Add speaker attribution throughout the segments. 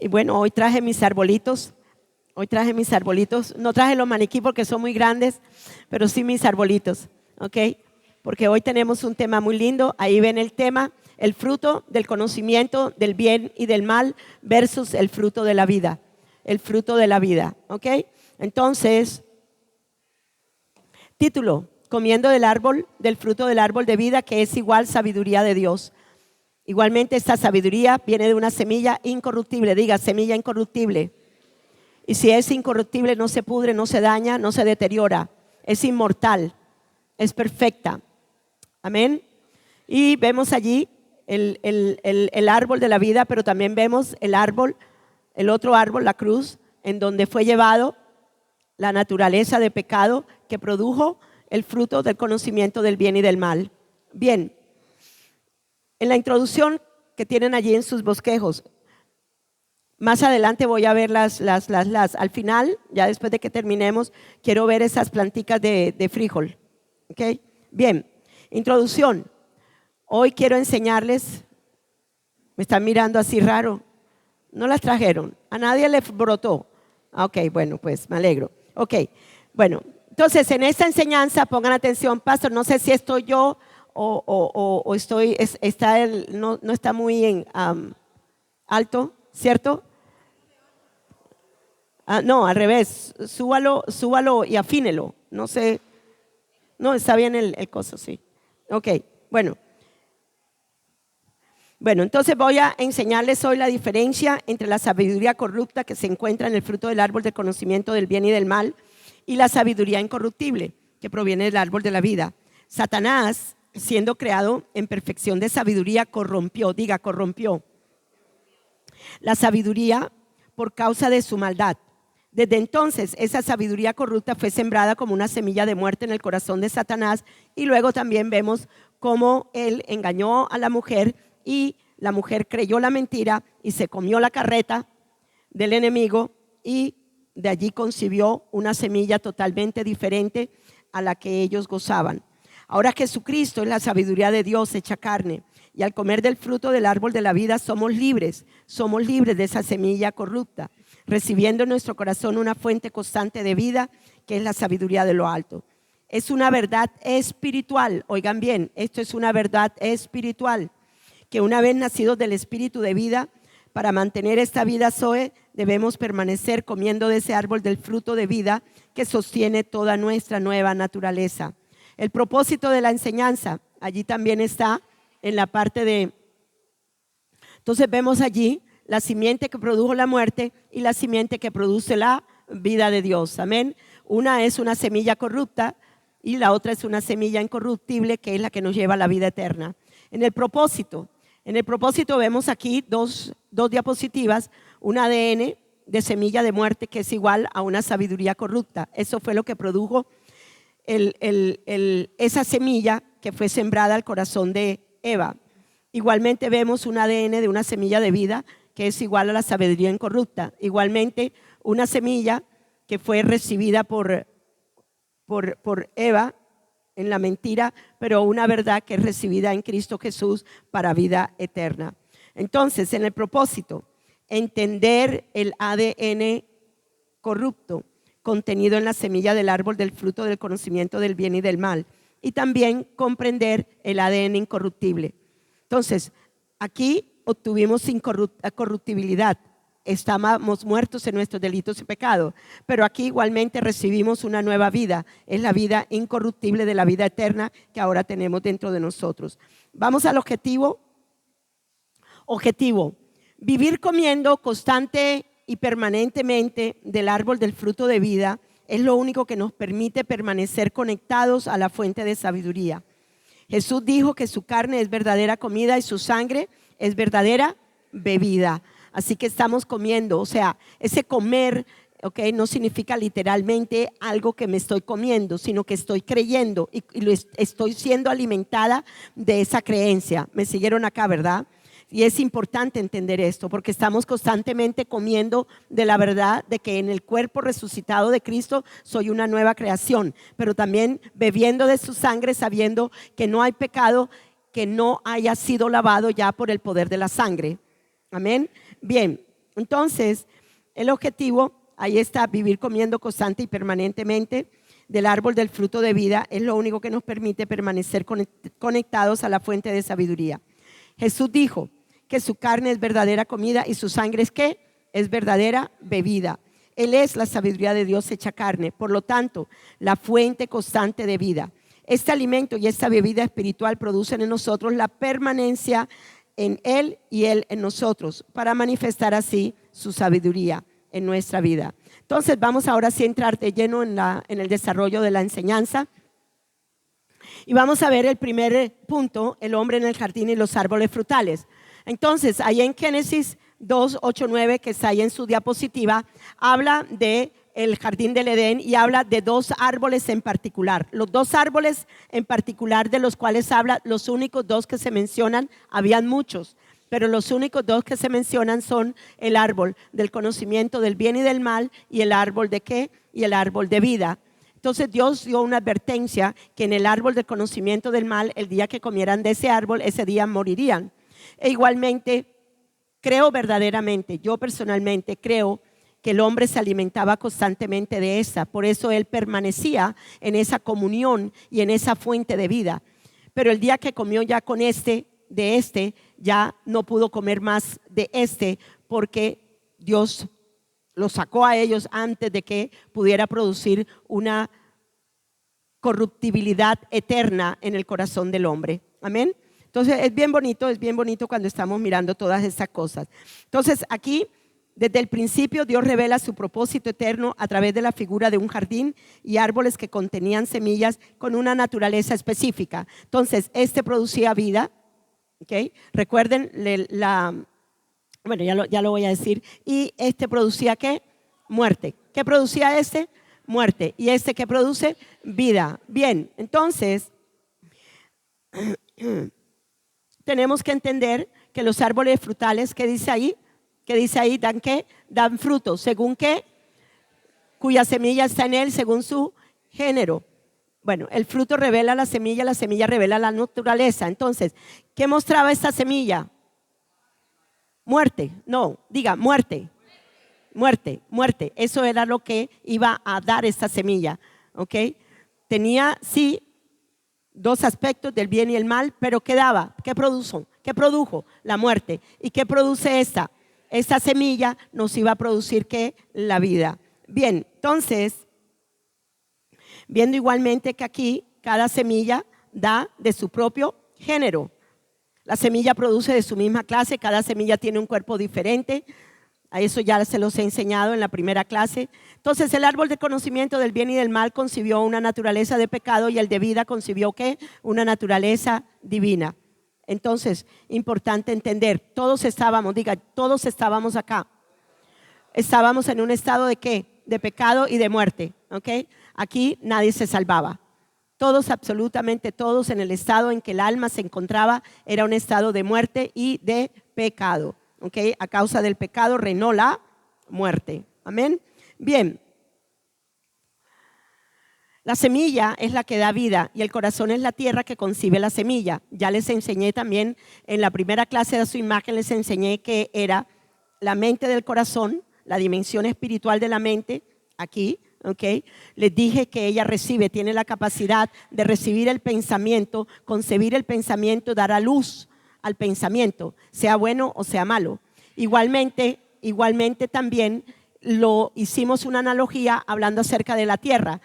Speaker 1: Y bueno, hoy traje mis arbolitos. No traje los maniquí porque son muy grandes, pero sí mis arbolitos, ¿ok? Porque hoy tenemos un tema muy lindo. Ahí ven el tema, el fruto del conocimiento del bien y del mal versus el fruto de la vida. El fruto de la vida, ¿ok? Entonces, título, comiendo del fruto del árbol de vida, que es igual sabiduría de Dios. Igualmente esta sabiduría viene de una semilla incorruptible. Diga, semilla incorruptible. Y si es incorruptible, no se pudre, no se daña, no se deteriora. Es inmortal, es perfecta. Amén. Y vemos allí el árbol de la vida, pero también vemos el otro árbol, la cruz, en donde fue llevado la naturaleza de pecado que produjo el fruto del conocimiento del bien y del mal. Bien, en la introducción que tienen allí en sus bosquejos, más adelante voy a ver al final, ya después de que terminemos, quiero ver esas planticas de frijol. ¿Okay? Bien, introducción. Hoy quiero enseñarles, me están mirando así raro, no las trajeron, a nadie le brotó. Ok, bueno, pues me alegro. Ok, bueno, entonces en esta enseñanza pongan atención, pastor, no sé si estoy yo o estoy, no está muy alto, ¿cierto? No, al revés, súbalo y afínelo. No sé, no, está bien el coso, sí. Ok, bueno. Bueno, entonces voy a enseñarles hoy la diferencia entre la sabiduría corrupta que se encuentra en el fruto del árbol del conocimiento del bien y del mal y la sabiduría incorruptible que proviene del árbol de la vida. Satanás, siendo creado en perfección de sabiduría, corrompió la sabiduría por causa de su maldad. Desde entonces, esa sabiduría corrupta fue sembrada como una semilla de muerte en el corazón de Satanás, y luego también vemos cómo él engañó a la mujer y la mujer creyó la mentira y se comió la carreta del enemigo, y de allí concibió una semilla totalmente diferente a la que ellos gozaban. Ahora Jesucristo es la sabiduría de Dios hecha carne, y al comer del fruto del árbol de la vida somos libres de esa semilla corrupta, recibiendo en nuestro corazón una fuente constante de vida, que es la sabiduría de lo alto. Es una verdad espiritual, oigan bien, esto es una verdad espiritual, que una vez nacidos del espíritu de vida, para mantener esta vida Zoe, debemos permanecer comiendo de ese árbol del fruto de vida que sostiene toda nuestra nueva naturaleza. El propósito de la enseñanza, allí también está en la parte de, entonces vemos allí la simiente que produjo la muerte y la simiente que produce la vida de Dios. Amén. Una es una semilla corrupta y la otra es una semilla incorruptible, que es la que nos lleva a la vida eterna. En el propósito vemos aquí dos diapositivas, un ADN de semilla de muerte que es igual a una sabiduría corrupta. Eso fue lo que produjo esa semilla que fue sembrada al corazón de Eva. Igualmente vemos un ADN de una semilla de vida que es igual a la sabiduría incorrupta. Igualmente una semilla que fue recibida por Eva en la mentira, pero una verdad que es recibida en Cristo Jesús para vida eterna. Entonces, en el propósito, entender el ADN corrupto contenido en la semilla del árbol del fruto del conocimiento del bien y del mal, y también comprender el ADN incorruptible. Entonces, aquí obtuvimos corruptibilidad, estábamos muertos en nuestros delitos y pecados, pero aquí igualmente recibimos una nueva vida, es la vida incorruptible de la vida eterna que ahora tenemos dentro de nosotros. Vamos al objetivo, vivir comiendo constante y permanentemente del árbol del fruto de vida es lo único que nos permite permanecer conectados a la fuente de sabiduría. Jesús dijo que su carne es verdadera comida y su sangre es verdadera bebida. Así que estamos comiendo, o sea, ese comer, okay, no significa literalmente algo que me estoy comiendo, sino que estoy creyendo y estoy siendo alimentada de esa creencia. ¿Me siguieron acá, verdad? Y es importante entender esto porque estamos constantemente comiendo de la verdad de que en el cuerpo resucitado de Cristo soy una nueva creación, pero también bebiendo de su sangre, sabiendo que no hay pecado que no haya sido lavado ya por el poder de la sangre. Amén. Bien, Entonces, el objetivo, ahí está, vivir comiendo constante y permanentemente del árbol del fruto de vida, es lo único que nos permite permanecer conectados a la fuente de sabiduría. Jesús dijo que su carne es verdadera comida y su sangre es ¿qué? Es verdadera bebida. Él es la sabiduría de Dios hecha carne, por lo tanto, la fuente constante de vida. Este alimento y esta bebida espiritual producen en nosotros la permanencia en Él y Él en nosotros, para manifestar así su sabiduría en nuestra vida. Entonces vamos ahora sí a entrar de lleno en el desarrollo de la enseñanza. Y vamos a ver el primer punto, el hombre en el jardín y los árboles frutales. Entonces, ahí en Génesis 2, 8, 9, que está ahí en su diapositiva, habla de el jardín del Edén y habla de dos árboles en particular. Los dos árboles en particular de los cuales habla, los únicos dos que se mencionan, habían muchos, pero los únicos dos que se mencionan son el árbol del conocimiento del bien y del mal y el árbol de ¿qué? Y el árbol de vida. Entonces Dios dio una advertencia que en el árbol del conocimiento del mal, el día que comieran de ese árbol, ese día morirían. E igualmente, creo verdaderamente, yo personalmente creo que el hombre se alimentaba constantemente de esa, por eso él permanecía en esa comunión y en esa fuente de vida. Pero el día que comió ya con de este, ya no pudo comer más de este, porque Dios los sacó a ellos antes de que pudiera producir una corruptibilidad eterna en el corazón del hombre. Amén. Entonces es bien bonito cuando estamos mirando todas estas cosas. Entonces aquí, desde el principio, Dios revela su propósito eterno a través de la figura de un jardín y árboles que contenían semillas con una naturaleza específica. Entonces, producía vida, ¿okay? Recuerden, ya lo voy a decir. Y producía ¿qué? Muerte. ¿Qué producía Muerte. ¿Y qué produce? Vida. Bien, entonces tenemos que entender que los árboles frutales, ¿qué dice ahí? ¿Qué dice ahí? ¿Dan qué? Dan fruto. ¿Según qué? Cuya semilla está en él, según su género. Bueno, el fruto revela la semilla revela la naturaleza. Entonces, ¿qué mostraba esta semilla? Muerte. No, diga muerte. Muerte. Eso era lo que iba a dar esta semilla. ¿Ok? Tenía, sí, dos aspectos del bien y el mal, pero ¿qué daba? ¿Qué produjo? La muerte. ¿Y qué produce esta? Esta semilla nos iba a producir ¿qué? La vida. Bien, entonces, viendo igualmente que aquí cada semilla da de su propio género. La semilla produce de su misma clase, cada semilla tiene un cuerpo diferente. A eso ya se los he enseñado en la primera clase. Entonces el árbol de conocimiento del bien y del mal concibió una naturaleza de pecado y el de vida concibió ¿qué? Una naturaleza divina. Entonces, importante entender, todos estábamos acá. Estábamos en un estado de ¿qué? De pecado y de muerte. ¿Okay? Aquí nadie se salvaba. Todos, absolutamente todos, en el estado en que el alma se encontraba, era un estado de muerte y de pecado. ¿Okay? A causa del pecado reinó la muerte. Amén. Bien. La semilla es la que da vida y el corazón es la tierra que concibe la semilla. Ya les enseñé también en la primera clase de su imagen, les enseñé que era la mente del corazón, la dimensión espiritual de la mente, aquí, ¿ok? Les dije que ella tiene la capacidad de recibir el pensamiento, concebir el pensamiento, dar a luz al pensamiento, sea bueno o sea malo. Igualmente también lo hicimos una analogía hablando acerca de la tierra.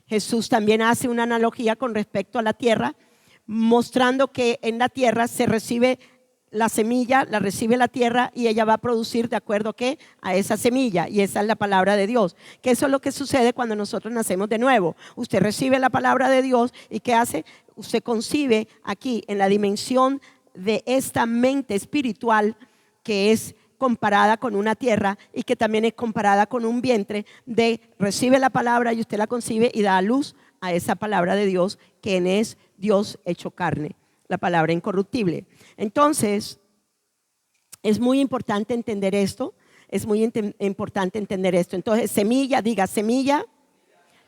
Speaker 1: Jesús también hace una analogía con respecto a la tierra, mostrando que en la tierra se recibe la semilla, la recibe la tierra y ella va a producir de acuerdo ¿qué? A esa semilla, y esa es la palabra de Dios. Que eso es lo que sucede cuando nosotros nacemos de nuevo. Usted recibe la palabra de Dios y ¿qué hace? Usted concibe aquí en la dimensión de esta mente espiritual que es comparada con una tierra y que también es comparada con un vientre, recibe la palabra y usted la concibe y da a luz a esa palabra de Dios, quien es Dios hecho carne, la palabra incorruptible. Entonces, es muy importante entender esto, Entonces, semilla, diga semilla,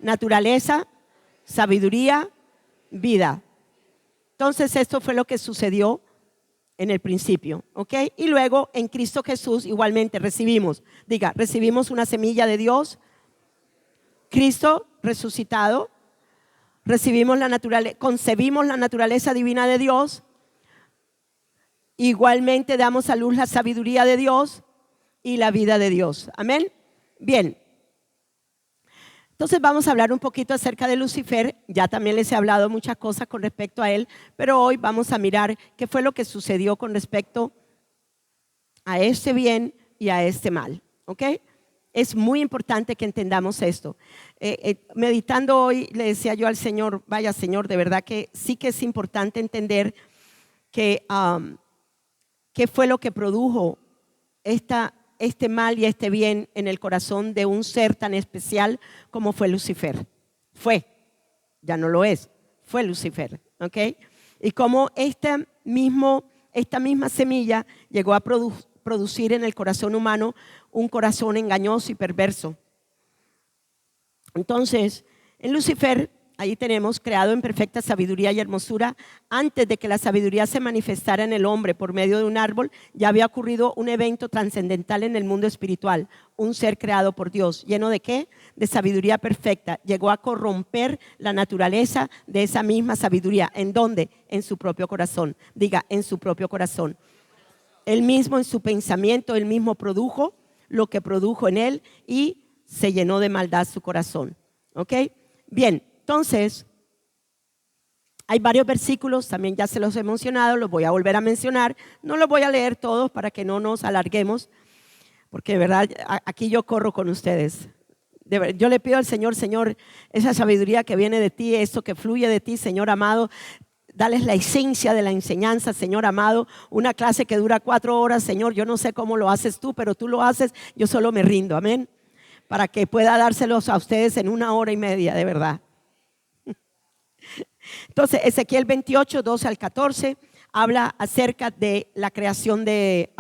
Speaker 1: naturaleza, sabiduría, vida. Entonces, esto fue lo que sucedió en el principio, ¿ok? Y luego en Cristo Jesús igualmente recibimos una semilla de Dios, Cristo resucitado, concebimos la naturaleza divina de Dios, igualmente damos a luz la sabiduría de Dios y la vida de Dios. Amén. Bien. Entonces vamos a hablar un poquito acerca de Lucifer. Ya también les he hablado muchas cosas con respecto a él, pero hoy vamos a mirar qué fue lo que sucedió con respecto a este bien y a este mal. ¿Ok? Es muy importante que entendamos esto. Meditando hoy le decía yo al Señor, vaya Señor, de verdad que sí que es importante entender que qué fue lo que produjo este mal y este bien en el corazón de un ser tan especial como fue Lucifer. Ya no lo es, fue Lucifer, ¿ok? Y cómo esta misma semilla llegó a producir en el corazón humano un corazón engañoso y perverso. Entonces, en Lucifer, ahí tenemos creado en perfecta sabiduría y hermosura. Antes de que la sabiduría se manifestara en el hombre por medio de un árbol, ya había ocurrido un evento trascendental en el mundo espiritual. Un ser creado por Dios, lleno ¿de qué? De sabiduría perfecta. Llegó a corromper la naturaleza de esa misma sabiduría. ¿En dónde? En su propio corazón. Diga, en su propio corazón. Él mismo en su pensamiento, él mismo produjo lo que produjo en él y se llenó de maldad su corazón. ¿Ok? Bien. Entonces, hay varios versículos, también ya se los he mencionado, los voy a volver a mencionar. No los voy a leer todos para que no nos alarguemos, porque de verdad aquí yo corro con ustedes. Yo le pido al Señor, Señor, esa sabiduría que viene de ti, eso que fluye de ti, Señor amado, dales la esencia de la enseñanza, Señor amado. Una clase que dura 4 horas, Señor, yo no sé cómo lo haces tú, pero tú lo haces, yo solo me rindo, amén. Para que pueda dárselos a ustedes en 1 hora y media, de verdad. Entonces, Ezequiel 28, 12 al 14, habla acerca de la creación de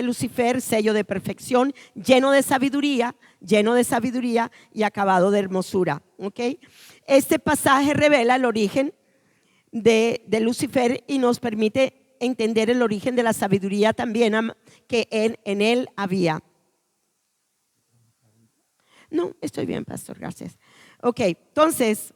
Speaker 1: Lucifer, sello de perfección, lleno de sabiduría y acabado de hermosura. ¿Okay? Este pasaje revela el origen de Lucifer y nos permite entender el origen de la sabiduría también que en él había. No, estoy bien, pastor, gracias. Ok, entonces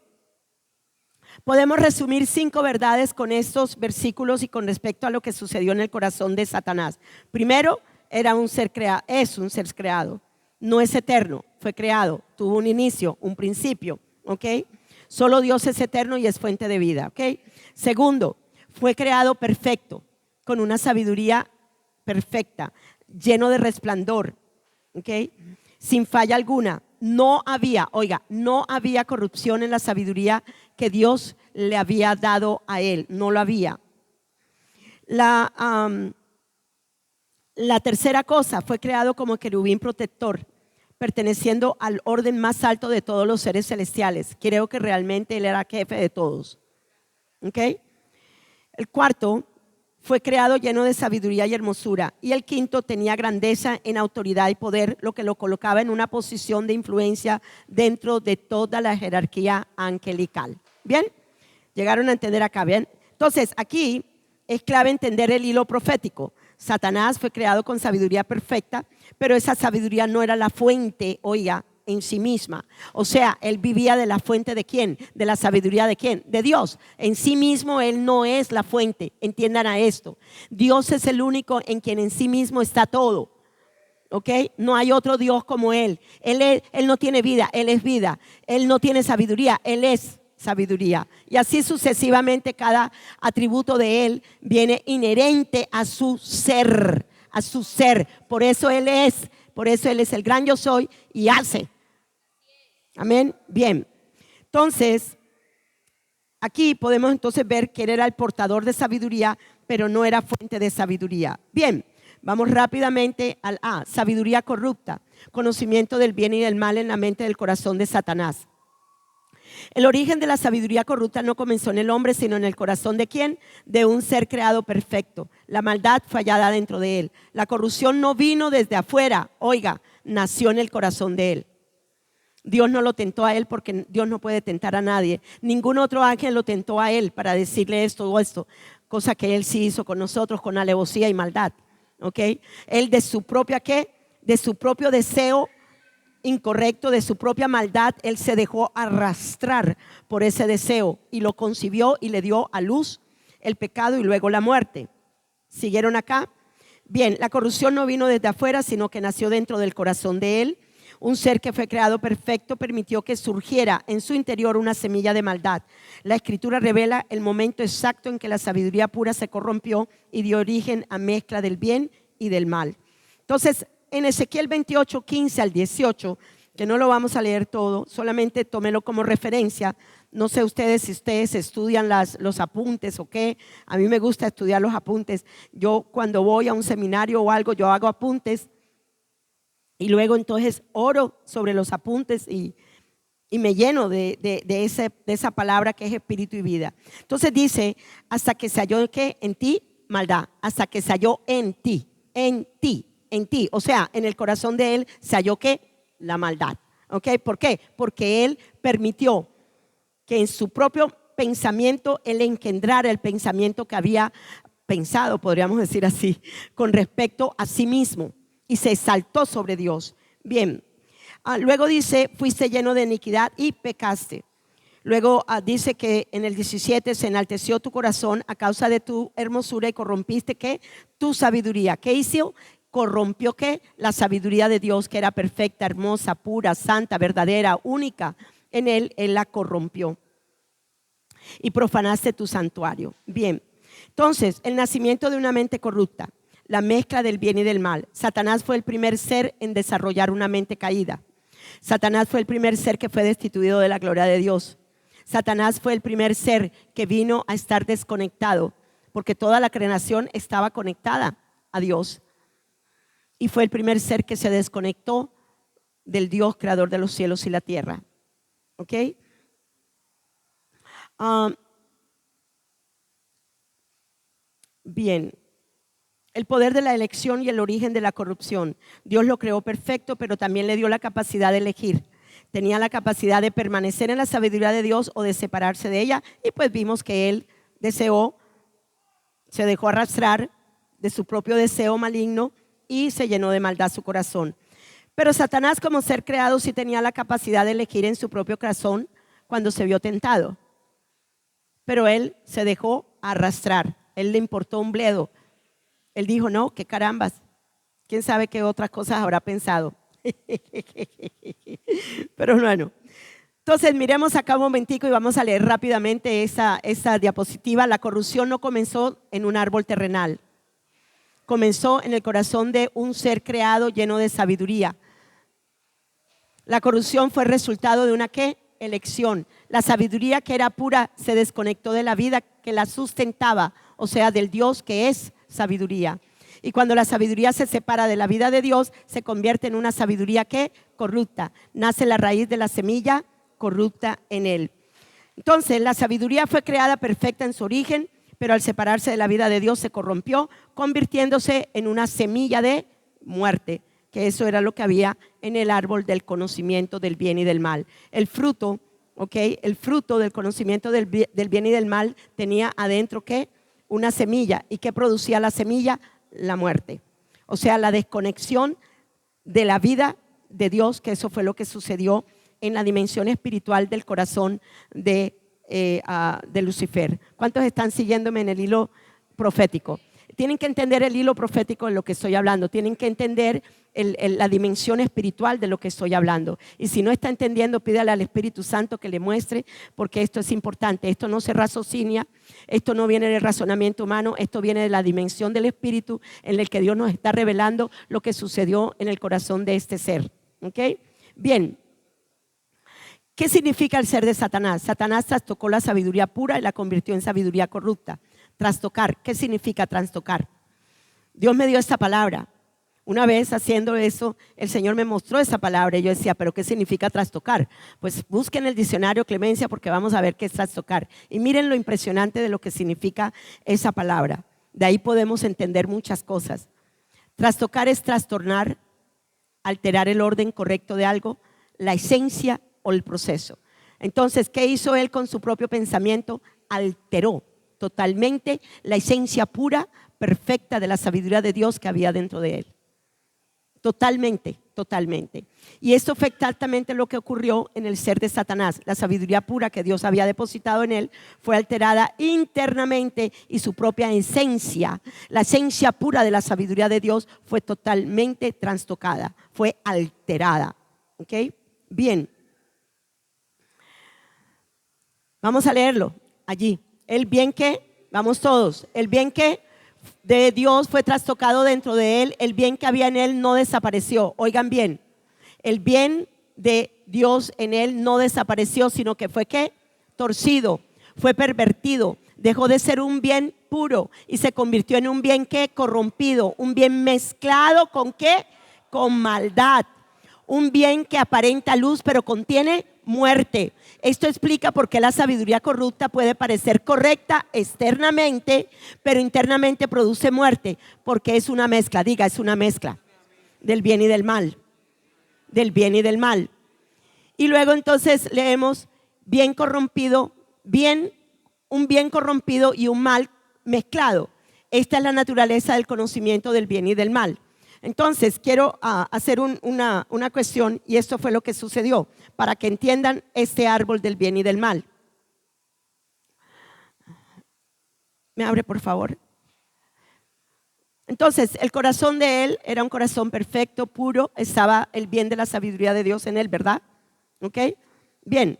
Speaker 1: podemos resumir 5 verdades con estos versículos y con respecto a lo que sucedió en el corazón de Satanás. Primero, es un ser creado, no es eterno, fue creado, tuvo un inicio, un principio, ¿ok? Solo Dios es eterno y es fuente de vida, ¿ok? Segundo, fue creado perfecto, con una sabiduría perfecta, lleno de resplandor, ¿ok? Sin falla alguna. No había corrupción en la sabiduría que Dios le había dado a él, no lo había. La tercera cosa, fue creado como querubín protector, perteneciendo al orden más alto de todos los seres celestiales. Creo que realmente él era jefe de todos. ¿Okay? El cuarto, fue creado lleno de sabiduría y hermosura. Y el quinto, tenía grandeza en autoridad y poder, lo que lo colocaba en una posición de influencia dentro de toda la jerarquía angelical. ¿Bien? ¿Llegaron a entender acá? ¿Bien? Entonces, aquí es clave entender el hilo profético. Satanás fue creado con sabiduría perfecta, pero esa sabiduría no era la fuente, en sí misma. O sea, él vivía de la fuente ¿de quién? De la sabiduría ¿de quién? De Dios. En sí mismo él no es la fuente. Entiendan a esto. Dios es el único en quien en sí mismo está todo. ¿Ok? No hay otro Dios como él. Él no tiene vida, él es vida. Él no tiene sabiduría, él es sabiduría. Y así sucesivamente cada atributo de él viene inherente a su ser, Por eso él es el gran yo soy y hace. Amén. Bien. Entonces, aquí podemos entonces ver que él era el portador de sabiduría, pero no era fuente de sabiduría. Bien, vamos rápidamente al A, sabiduría corrupta, conocimiento del bien y del mal en la mente del corazón de Satanás. El origen de la sabiduría corrupta no comenzó en el hombre, sino en el corazón ¿de quién? De un ser creado perfecto. La maldad fue hallada dentro de él. La corrupción no vino desde afuera, nació en el corazón de él. Dios no lo tentó a él porque Dios no puede tentar a nadie. Ningún otro ángel lo tentó a él para decirle esto o esto. cosa que él sí hizo con nosotros con alevosía y maldad. ¿Ok? Él de su propia ¿qué? De su propio deseo incorrecto, de su propia maldad, él se dejó arrastrar por ese deseo y lo concibió y le dio a luz el pecado y luego la muerte. ¿Siguieron acá? Bien, la corrupción no vino desde afuera, sino que nació dentro del corazón de él. Un ser que fue creado perfecto permitió que surgiera en su interior una semilla de maldad. La Escritura revela el momento exacto en que la sabiduría pura se corrompió y dio origen a mezcla del bien y del mal. Entonces, en Ezequiel 28, 15 al 18, que no lo vamos a leer todo, solamente tómelo como referencia. No sé ustedes si ustedes estudian los apuntes o qué. A mí me gusta estudiar los apuntes. Yo cuando voy a un seminario o algo, yo hago apuntes y luego entonces oro sobre los apuntes y me lleno de esa palabra que es espíritu y vida. Entonces dice, hasta que se halló ¿qué? En ti maldad, hasta que se halló en ti, o sea, en el corazón de él se halló ¿qué? La maldad. ¿Ok? ¿Por qué? Porque él permitió que en su propio pensamiento él engendrara el pensamiento que había pensado, podríamos decir así, con respecto a sí mismo y se exaltó sobre Dios. Bien, luego dice, fuiste lleno de iniquidad y pecaste. Luego dice que en el 17 se enalteció tu corazón a causa de tu hermosura y corrompiste ¿qué? Tu sabiduría. ¿Qué hizo? Corrompió ¿qué? La sabiduría de Dios, que era perfecta, hermosa, pura, santa, verdadera, única. En él la corrompió y profanaste tu santuario. Bien, entonces el nacimiento de una mente corrupta, la mezcla del bien y del mal. Satanás fue el primer ser en desarrollar una mente caída. Satanás fue el primer ser que fue destituido de la gloria de Dios. Satanás fue el primer ser que vino a estar desconectado, porque toda la creación estaba conectada a Dios. Y fue el primer ser que se desconectó del Dios creador de los cielos y la tierra. ¿Ok? Bien. El poder de la elección y el origen de la corrupción. Dios lo creó perfecto, pero también le dio la capacidad de elegir. Tenía la capacidad de permanecer en la sabiduría de Dios o de separarse de ella. Y pues vimos que él se dejó arrastrar de su propio deseo maligno y se llenó de maldad su corazón. Pero Satanás, como ser creado, sí tenía la capacidad de elegir en su propio corazón cuando se vio tentado. Pero él se dejó arrastrar. Él le importó un bledo. Él dijo, no, qué carambas. ¿Quién sabe qué otras cosas habrá pensado? Pero bueno. Entonces miremos acá un momentico y vamos a leer rápidamente esa diapositiva. La corrupción no comenzó en un árbol terrenal. Comenzó en el corazón de un ser creado lleno de sabiduría. La corrupción fue resultado de una ¿qué? Elección. La sabiduría que era pura se desconectó de la vida que la sustentaba, o sea, del Dios que es sabiduría. Y cuando la sabiduría se separa de la vida de Dios, se convierte en una sabiduría que corrupta. Nace la raíz de la semilla corrupta en él. Entonces, la sabiduría fue creada perfecta en su origen, pero al separarse de la vida de Dios se corrompió, convirtiéndose en una semilla de muerte, que eso era lo que había en el árbol del conocimiento del bien y del mal. El fruto, el fruto del conocimiento del bien y del mal tenía adentro ¿qué? Una semilla. ¿Y qué producía la semilla? La muerte. O sea, la desconexión de la vida de Dios, que eso fue lo que sucedió en la dimensión espiritual del corazón de Lucifer. ¿Cuántos están siguiéndome en el hilo profético? Tienen que entender el hilo profético en lo que estoy hablando. Tienen que entender la dimensión espiritual de lo que estoy hablando. Y si no está entendiendo, pídale al Espíritu Santo que le muestre, porque esto es importante. Esto no se raciocina, esto no viene del razonamiento humano, esto viene de la dimensión del Espíritu en el que Dios nos está revelando lo que sucedió en el corazón de este ser. ¿Ok? Bien. ¿Qué significa el ser de Satanás? Satanás trastocó la sabiduría pura y la convirtió en sabiduría corrupta. Trastocar, ¿qué significa trastocar? Dios me dio esta palabra. Una vez haciendo eso, el Señor me mostró esa palabra y yo decía, ¿pero qué significa trastocar? Pues busquen el diccionario Clemencia porque vamos a ver qué es trastocar. Y miren lo impresionante de lo que significa esa palabra. De ahí podemos entender muchas cosas. Trastocar es trastornar, alterar el orden correcto de algo, la esencia o el proceso. Entonces, ¿qué hizo él con su propio pensamiento? Alteró totalmente la esencia pura, perfecta de la sabiduría de Dios que había dentro de él. Totalmente, totalmente. Y esto fue exactamente lo que ocurrió en el ser de Satanás. La sabiduría pura que Dios había depositado en él fue alterada internamente y su propia esencia, la esencia pura de la sabiduría de Dios fue totalmente trastocada, fue alterada. ¿Ok? Bien. Vamos a leerlo allí. El bien que, vamos todos, el bien que de Dios fue trastocado dentro de él, el bien que había en él no desapareció. Oigan bien, el bien de Dios en él no desapareció, sino que fue ¿qué? Torcido, fue pervertido, dejó de ser un bien puro y se convirtió en un bien ¿qué? Corrompido, un bien mezclado ¿con qué? Con maldad, un bien que aparenta luz pero contiene muerte. Esto explica por qué la sabiduría corrupta puede parecer correcta externamente, pero internamente produce muerte, porque es una mezcla, diga, es una mezcla del bien y del mal, del bien y del mal. Y luego entonces leemos bien corrompido, un bien corrompido y un mal mezclado. Esta es la naturaleza del conocimiento del bien y del mal. Entonces, quiero hacer una cuestión, y esto fue lo que sucedió, para que entiendan este árbol del bien y del mal. ¿Me abre, por favor? Entonces, el corazón de él era un corazón perfecto, puro, estaba el bien de la sabiduría de Dios en él, ¿verdad? ¿Ok? Bien.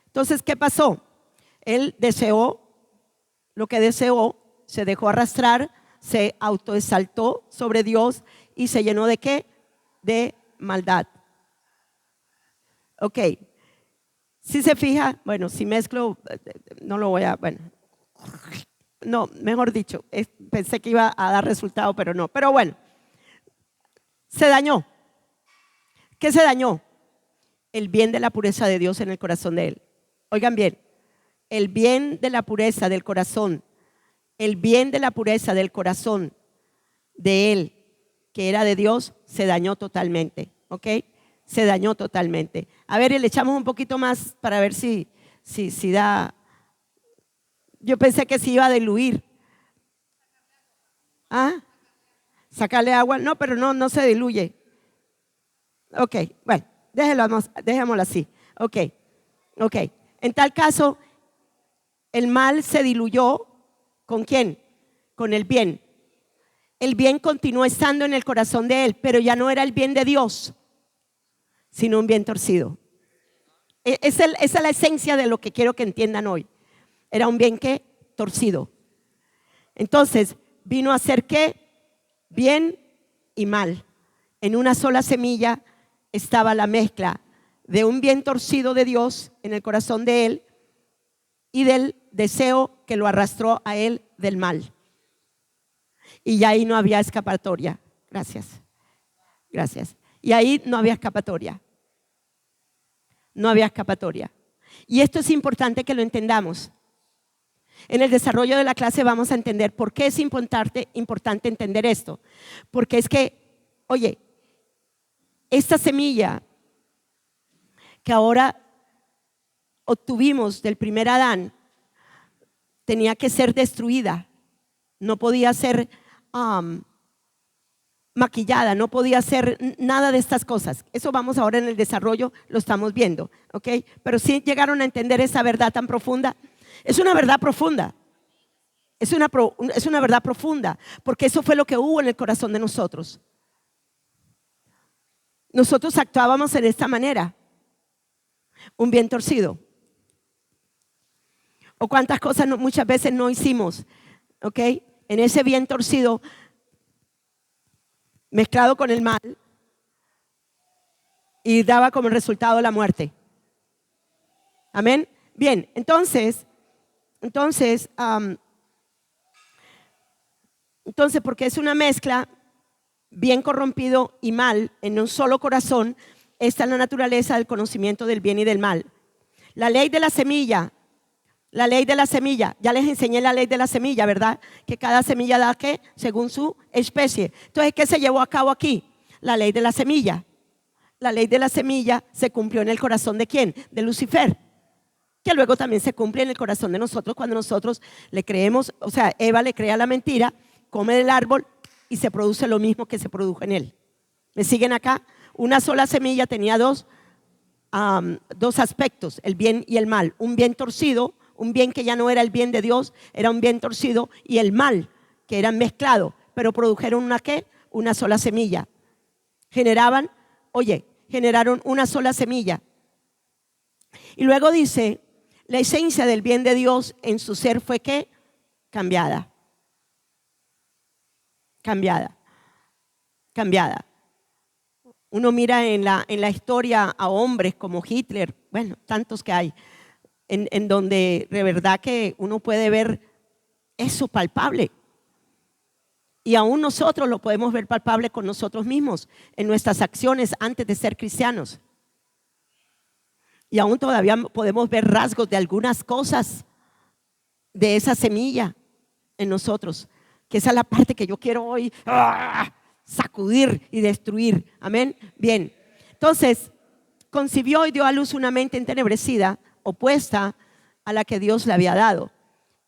Speaker 1: Entonces, ¿qué pasó? Él deseó lo que deseó, se dejó arrastrar, se autoexaltó sobre Dios y se llenó de ¿qué? De maldad. Ok. Si se fija, bueno, si mezclo, no lo voy a, bueno. No, mejor dicho, pensé que iba a dar resultado, pero no. Pero bueno, se dañó. ¿Qué se dañó? El bien de la pureza de Dios en el corazón de él. Oigan bien, el bien de la pureza del corazón, el bien de la pureza del corazón de él, que era de Dios, se dañó totalmente, ¿ok? Se dañó totalmente. A ver, le echamos un poquito más para ver si da. Yo pensé que se iba a diluir. ¿Ah? ¿Sacarle agua? No, pero no se diluye. Ok, bueno, dejémoslo así. Ok. En tal caso, el mal se diluyó. ¿Con quién? Con el bien. El bien continuó estando en el corazón de él, pero ya no era el bien de Dios, sino un bien torcido. Esa es la esencia de lo que quiero que entiendan hoy. Era un bien que torcido. Entonces, vino a ser ¿qué? Bien y mal. En una sola semilla estaba la mezcla de un bien torcido de Dios en el corazón de él y del deseo que lo arrastró a él del mal. Y ya ahí no había escapatoria. Gracias. Y ahí no había escapatoria. No había escapatoria. Y esto es importante que lo entendamos. En el desarrollo de la clase vamos a entender por qué es importante entender esto. Porque es que, oye, esta semilla que ahora obtuvimos del primer Adán tenía que ser destruida. No podía ser maquillada, no podía ser nada de estas cosas. Eso vamos ahora en el desarrollo, lo estamos viendo, ¿ok? Pero sí llegaron a entender esa verdad tan profunda. Es una verdad profunda. Es una verdad profunda, porque eso fue lo que hubo en el corazón de nosotros. Nosotros actuábamos en esta manera. Un bien torcido. O cuántas cosas muchas veces no hicimos, ¿ok? En ese bien torcido, mezclado con el mal, y daba como resultado la muerte. Amén. Bien, entonces, porque es una mezcla, bien corrompido y mal, en un solo corazón, esta es la naturaleza del conocimiento del bien y del mal. La ley de la semilla, ya les enseñé la ley de la semilla, ¿verdad? Que cada semilla da ¿qué? Según su especie. Entonces, ¿qué se llevó a cabo aquí? La ley de la semilla. La ley de la semilla se cumplió en el corazón ¿de quién? De Lucifer. que luego también se cumple en el corazón de nosotros cuando nosotros le creemos, o sea, Eva le crea la mentira, come del árbol y se produce lo mismo que se produjo en él. ¿Me siguen acá? Una sola semilla tenía dos aspectos, el bien y el mal. Un bien torcido, un bien que ya no era el bien de Dios, era un bien torcido, y el mal, que eran mezclados, pero produjeron una ¿qué? Una sola semilla. Generaron una sola semilla. Y luego dice, la esencia del bien de Dios en su ser fue ¿qué? Cambiada. Uno mira en la historia a hombres como Hitler, bueno, tantos que hay, en donde de verdad que uno puede ver eso palpable. Y aún nosotros lo podemos ver palpable con nosotros mismos, en nuestras acciones antes de ser cristianos. Y aún todavía podemos ver rasgos de algunas cosas de esa semilla en nosotros, que esa es la parte que yo quiero hoy sacudir y destruir. Amén. Bien, entonces concibió y dio a luz una mente entenebrecida, opuesta a la que Dios le había dado.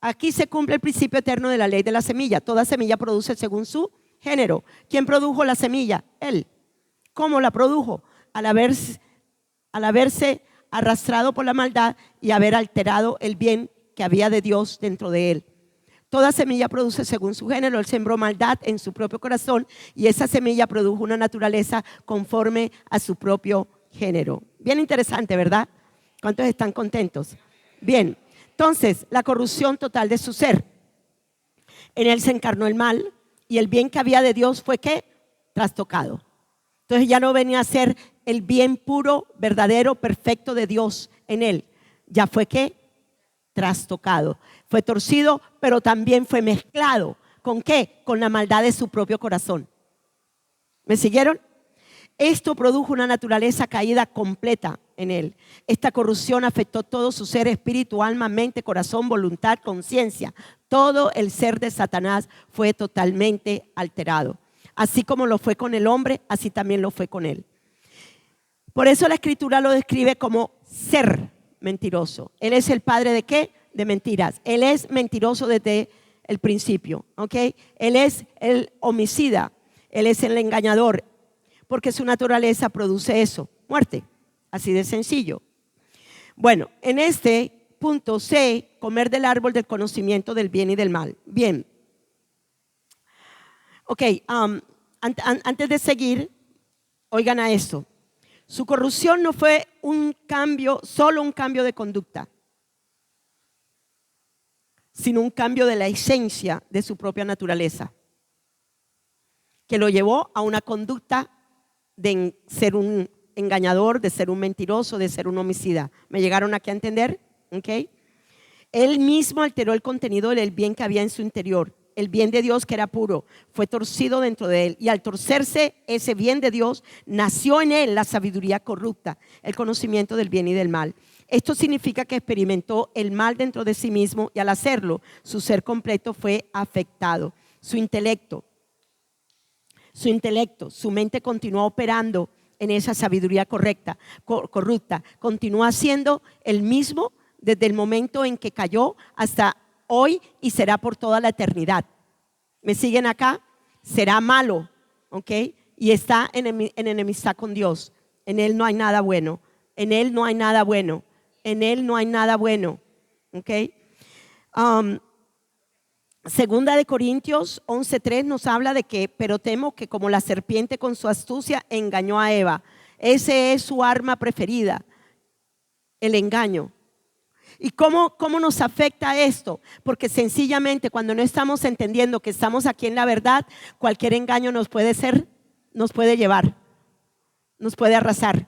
Speaker 1: Aquí se cumple el principio eterno de la ley de la semilla. Toda semilla produce según su género. ¿Quién produjo la semilla? Él. ¿Cómo la produjo? Al haberse arrastrado por la maldad y haber alterado el bien que había de Dios dentro de él. Toda semilla produce según su género. Él sembró maldad en su propio corazón y esa semilla produjo una naturaleza conforme a su propio género. Bien interesante, ¿verdad? ¿Cuántos están contentos? Bien, entonces la corrupción total de su ser. En él se encarnó el mal y el bien que había de Dios fue ¿qué? Trastocado. Entonces ya no venía a ser el bien puro, verdadero, perfecto de Dios en él. Ya fue ¿qué? Trastocado. Fue torcido, pero también fue mezclado. ¿Con qué? Con la maldad de su propio corazón. ¿Me siguieron? Esto produjo una naturaleza caída completa en él. Esta corrupción afectó todo su ser, espíritu, alma, mente, corazón, voluntad, conciencia. Todo el ser de Satanás fue totalmente alterado. Así como lo fue con el hombre, así también lo fue con él. Por eso la Escritura lo describe como ser mentiroso. Él es el padre ¿de qué? De mentiras. Él es mentiroso desde el principio, ¿ok? Él es el homicida, él es el engañador, porque su naturaleza produce eso, muerte, así de sencillo. Bueno, en este punto C, comer del árbol del conocimiento del bien y del mal. Bien. Ok, antes de seguir, oigan a esto. Su corrupción no fue un cambio, solo un cambio de conducta, sino un cambio de la esencia de su propia naturaleza, que lo llevó a una conducta de ser un engañador, de ser un mentiroso, de ser un homicida. ¿Me llegaron aquí a entender? ¿Okay? Él mismo alteró el contenido del bien que había en su interior. El bien de Dios, que era puro, fue torcido dentro de él, y al torcerse ese bien de Dios, nació en él la sabiduría corrupta, el conocimiento del bien y del mal. Esto significa que experimentó el mal dentro de sí mismo, y al hacerlo, su ser completo fue afectado. Su intelecto, su mente continuó operando en esa sabiduría corrupta, continúa siendo el mismo desde el momento en que cayó hasta hoy y será por toda la eternidad. ¿Me siguen acá? Será malo, ¿ok? Y está en enemistad con Dios. En él no hay nada bueno. En él no hay nada bueno. En él no hay nada bueno, ¿ok? Segunda de Corintios 11:3 nos habla de que, pero temo que como la serpiente con su astucia engañó a Eva. Ese es su arma preferida, el engaño. ¿Y cómo nos afecta esto? Porque sencillamente cuando no estamos entendiendo que estamos aquí en la verdad, cualquier engaño nos puede llevar, nos puede arrasar,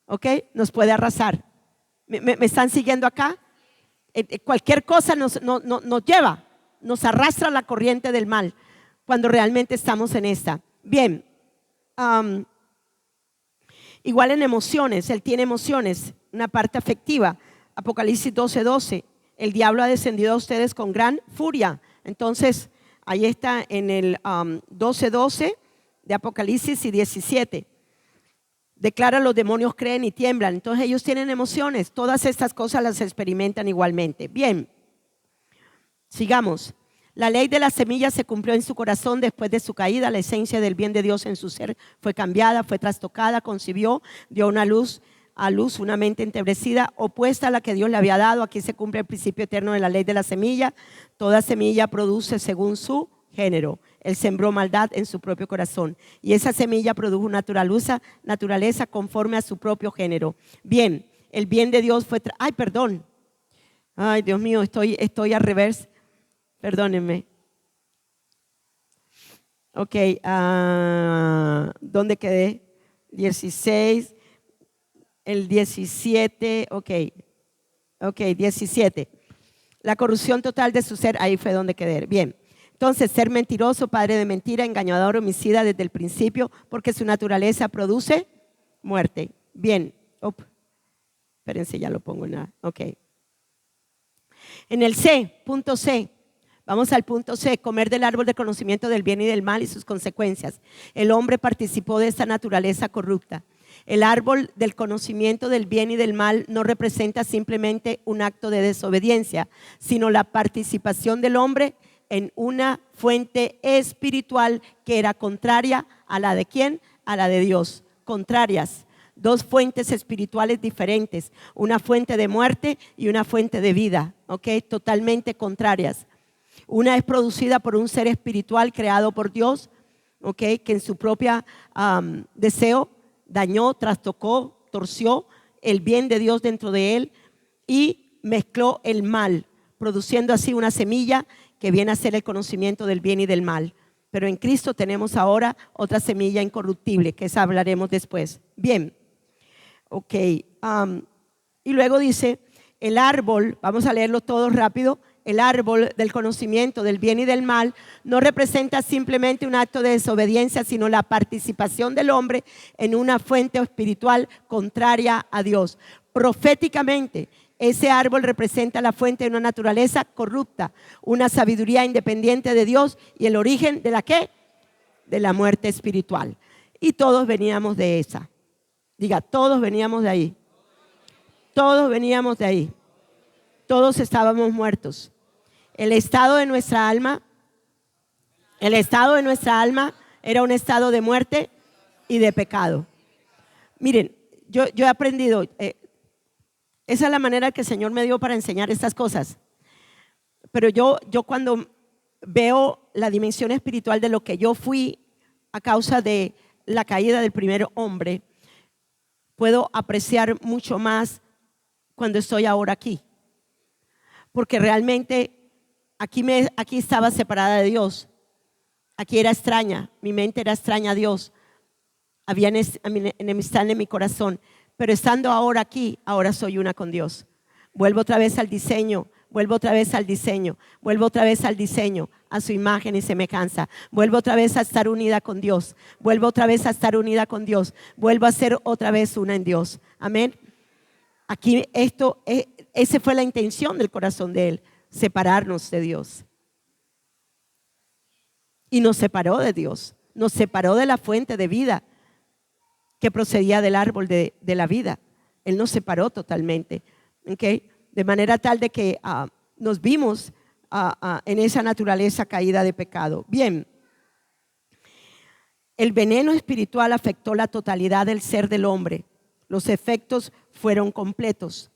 Speaker 1: ¿ok? Nos puede arrasar. ¿Me están siguiendo acá? Cualquier cosa nos lleva, nos arrastra la corriente del mal cuando realmente estamos en esta. Bien, igual en emociones, él tiene emociones, una parte afectiva. Apocalipsis 12:12, el diablo ha descendido a ustedes con gran furia. Entonces, ahí está en el 12:12 de Apocalipsis y 17. Declara, los demonios creen y tiemblan. Entonces ellos tienen emociones. Todas estas cosas las experimentan igualmente. Bien, sigamos. La ley de la semilla se cumplió en su corazón después de su caída. La esencia del bien de Dios en su ser fue cambiada, fue trastocada, concibió, dio a luz una mente entebrecida, opuesta a la que Dios le había dado. Aquí se cumple el principio eterno de la ley de la semilla. Toda semilla produce según su género. Él sembró maldad en su propio corazón y esa semilla produjo naturaleza conforme a su propio género. Bien, el bien de Dios fue... Ay, Dios mío, estoy al revés. Perdónenme. Ok, ¿dónde quedé? 16, el 17, ok, 17. La corrupción total de su ser, ahí fue donde quedé. Bien. Entonces, ser mentiroso, padre de mentira, engañador, homicida desde el principio, porque su naturaleza produce muerte. Bien. Espérense, ya lo pongo en la. Ok. En el punto C. Vamos al punto C, comer del árbol de conocimiento del bien y del mal y sus consecuencias. El hombre participó de esta naturaleza corrupta. El árbol del conocimiento del bien y del mal no representa simplemente un acto de desobediencia, sino la participación del hombre en una fuente espiritual que era contraria a la de ¿quién? A la de Dios. Contrarias. Dos fuentes espirituales diferentes. Una fuente de muerte y una fuente de vida. ¿Ok? Totalmente contrarias. Una es producida por un ser espiritual creado por Dios, ¿ok? Que en su propio deseo dañó, trastocó, torció el bien de Dios dentro de él y mezcló el mal, produciendo así una semilla que viene a ser el conocimiento del bien y del mal. Pero en Cristo tenemos ahora otra semilla incorruptible, que esa hablaremos después. Bien, ok. Y luego dice, el árbol, vamos a leerlo todo rápido. El árbol del conocimiento del bien y del mal no representa simplemente un acto de desobediencia, sino la participación del hombre en una fuente espiritual contraria a Dios. Proféticamente, ese árbol representa la fuente de una naturaleza corrupta, una sabiduría independiente de Dios y el origen de la ¿qué? De la muerte espiritual. Y todos veníamos de esa. Diga, todos veníamos de ahí. Todos veníamos de ahí. Todos estábamos muertos. El estado de nuestra alma era un estado de muerte y de pecado. Miren, yo he aprendido, esa es la manera que el Señor me dio para enseñar estas cosas. Pero yo cuando veo la dimensión espiritual de lo que yo fui a causa de la caída del primer hombre, puedo apreciar mucho más cuando estoy ahora aquí. Porque realmente aquí estaba separada de Dios. Aquí era extraña, mi mente era extraña a Dios. Había enemistad en mi corazón. Pero estando ahora aquí, ahora soy una con Dios. Vuelvo otra vez al diseño, vuelvo otra vez al diseño, vuelvo otra vez al diseño, a su imagen y semejanza. Vuelvo otra vez a estar unida con Dios. Vuelvo otra vez a estar unida con Dios. Vuelvo a ser otra vez una en Dios. Amén. Aquí esa fue la intención del corazón de Él, separarnos de Dios. Y nos separó de Dios, nos separó de la fuente de vida que procedía del árbol de la vida. Él nos separó totalmente, ¿okay? De manera tal de que nos vimos en esa naturaleza caída de pecado. Bien, el veneno espiritual afectó la totalidad del ser del hombre. Los efectos fueron completos.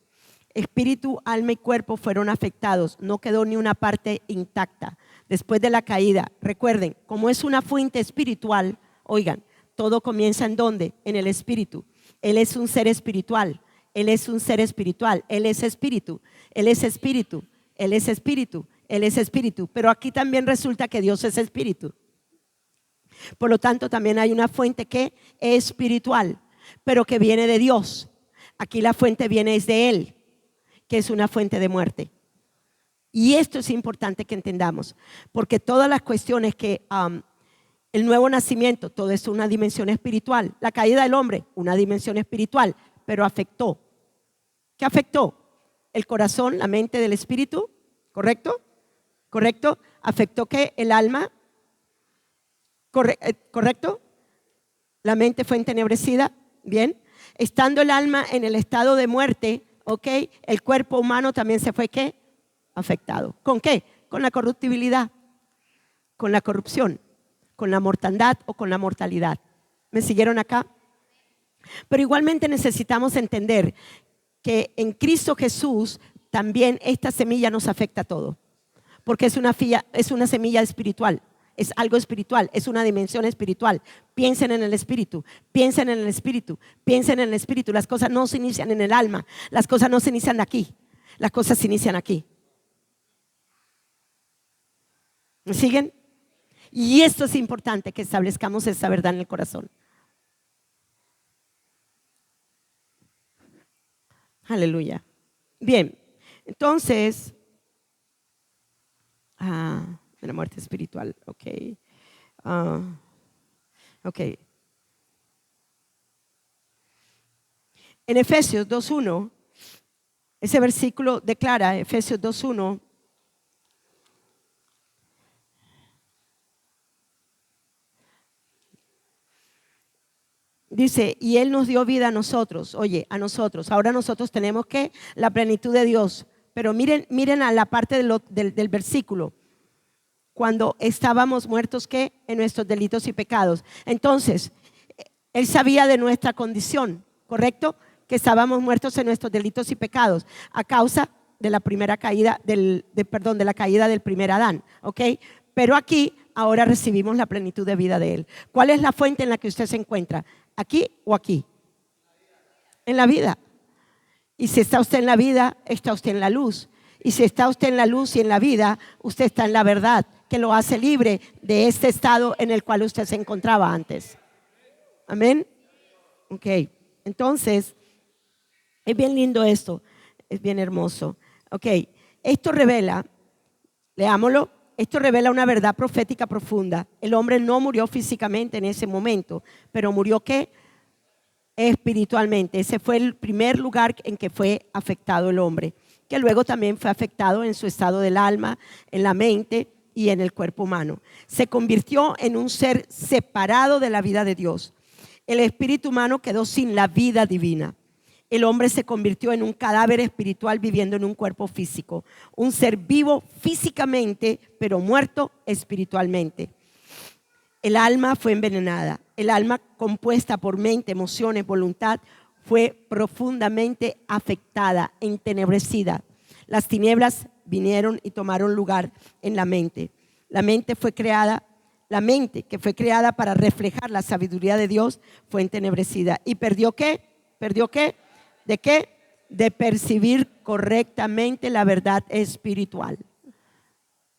Speaker 1: Espíritu, alma y cuerpo fueron afectados. No quedó ni una parte intacta. Después de la caída, recuerden, como es una fuente espiritual, oigan, todo comienza ¿en dónde? En el espíritu. Él es un ser espiritual. Él es un ser espiritual. Él es espíritu. Él es espíritu. Él es espíritu. Él es espíritu. Pero aquí también resulta que Dios es espíritu. Por lo tanto, también hay una fuente que es espiritual, pero que viene de Dios. Aquí la fuente viene de Él, que es una fuente de muerte. Y esto es importante que entendamos, porque todas las cuestiones que el nuevo nacimiento, todo es una dimensión espiritual. La caída del hombre, una dimensión espiritual, pero afectó. ¿Qué afectó? El corazón, la mente del espíritu, ¿correcto? ¿Correcto? ¿Afectó qué? El alma, ¿correcto? La mente fue entenebrecida. Bien, estando el alma en el estado de muerte, ¿ok? El cuerpo humano también se fue, ¿qué? Afectado. ¿Con qué? Con la corruptibilidad, con la corrupción, con la mortandad o con la mortalidad. ¿Me siguieron acá? Pero igualmente necesitamos entender que en Cristo Jesús también esta semilla nos afecta a todo, porque es una semilla espiritual, es algo espiritual, es una dimensión espiritual. Piensen en el espíritu, piensen en el espíritu, piensen en el espíritu. Las cosas no se inician en el alma, las cosas no se inician aquí, las cosas se inician aquí. ¿Me siguen? Y esto es importante, que establezcamos esa verdad en el corazón. Aleluya. Bien, entonces, de la muerte espiritual, ok. Ok. En Efesios 2:1, ese versículo declara, Efesios 2:1, dice, y Él nos dio vida a nosotros, oye, a nosotros. Ahora nosotros tenemos que la plenitud de Dios. Pero miren a la parte del versículo. Cuando estábamos muertos, ¿qué? En nuestros delitos y pecados. Entonces, Él sabía de nuestra condición, ¿correcto? Que estábamos muertos en nuestros delitos y pecados a causa de la primera caída, de la caída del primer Adán, ¿ok? Pero aquí ahora recibimos la plenitud de vida de Él. ¿Cuál es la fuente en la que usted se encuentra? ¿Aquí o aquí? En la vida. Y si está usted en la vida, está usted en la luz. Y si está usted en la luz y en la vida, usted está en la verdad, que lo hace libre de este estado en el cual usted se encontraba antes. Amén. Ok, entonces, es bien lindo esto, es bien hermoso. Ok, esto revela, leámoslo, esto revela una verdad profética profunda. El hombre no murió físicamente en ese momento, pero murió ¿qué? Espiritualmente. Ese fue el primer lugar en que fue afectado el hombre, que luego también fue afectado en su estado del alma, en la mente y en el cuerpo humano. Se convirtió en un ser separado de la vida de Dios. El espíritu humano quedó sin la vida divina. El hombre se convirtió en un cadáver espiritual viviendo en un cuerpo físico. Un ser vivo físicamente, pero muerto espiritualmente. El alma fue envenenada. El alma, compuesta por mente, emociones, voluntad, fue profundamente afectada, entenebrecida. Las tinieblas vinieron y tomaron lugar en la mente. La mente que fue creada para reflejar la sabiduría de Dios, fue entenebrecida. ¿Y perdió qué? ¿Perdió qué? ¿De qué? De percibir correctamente la verdad espiritual,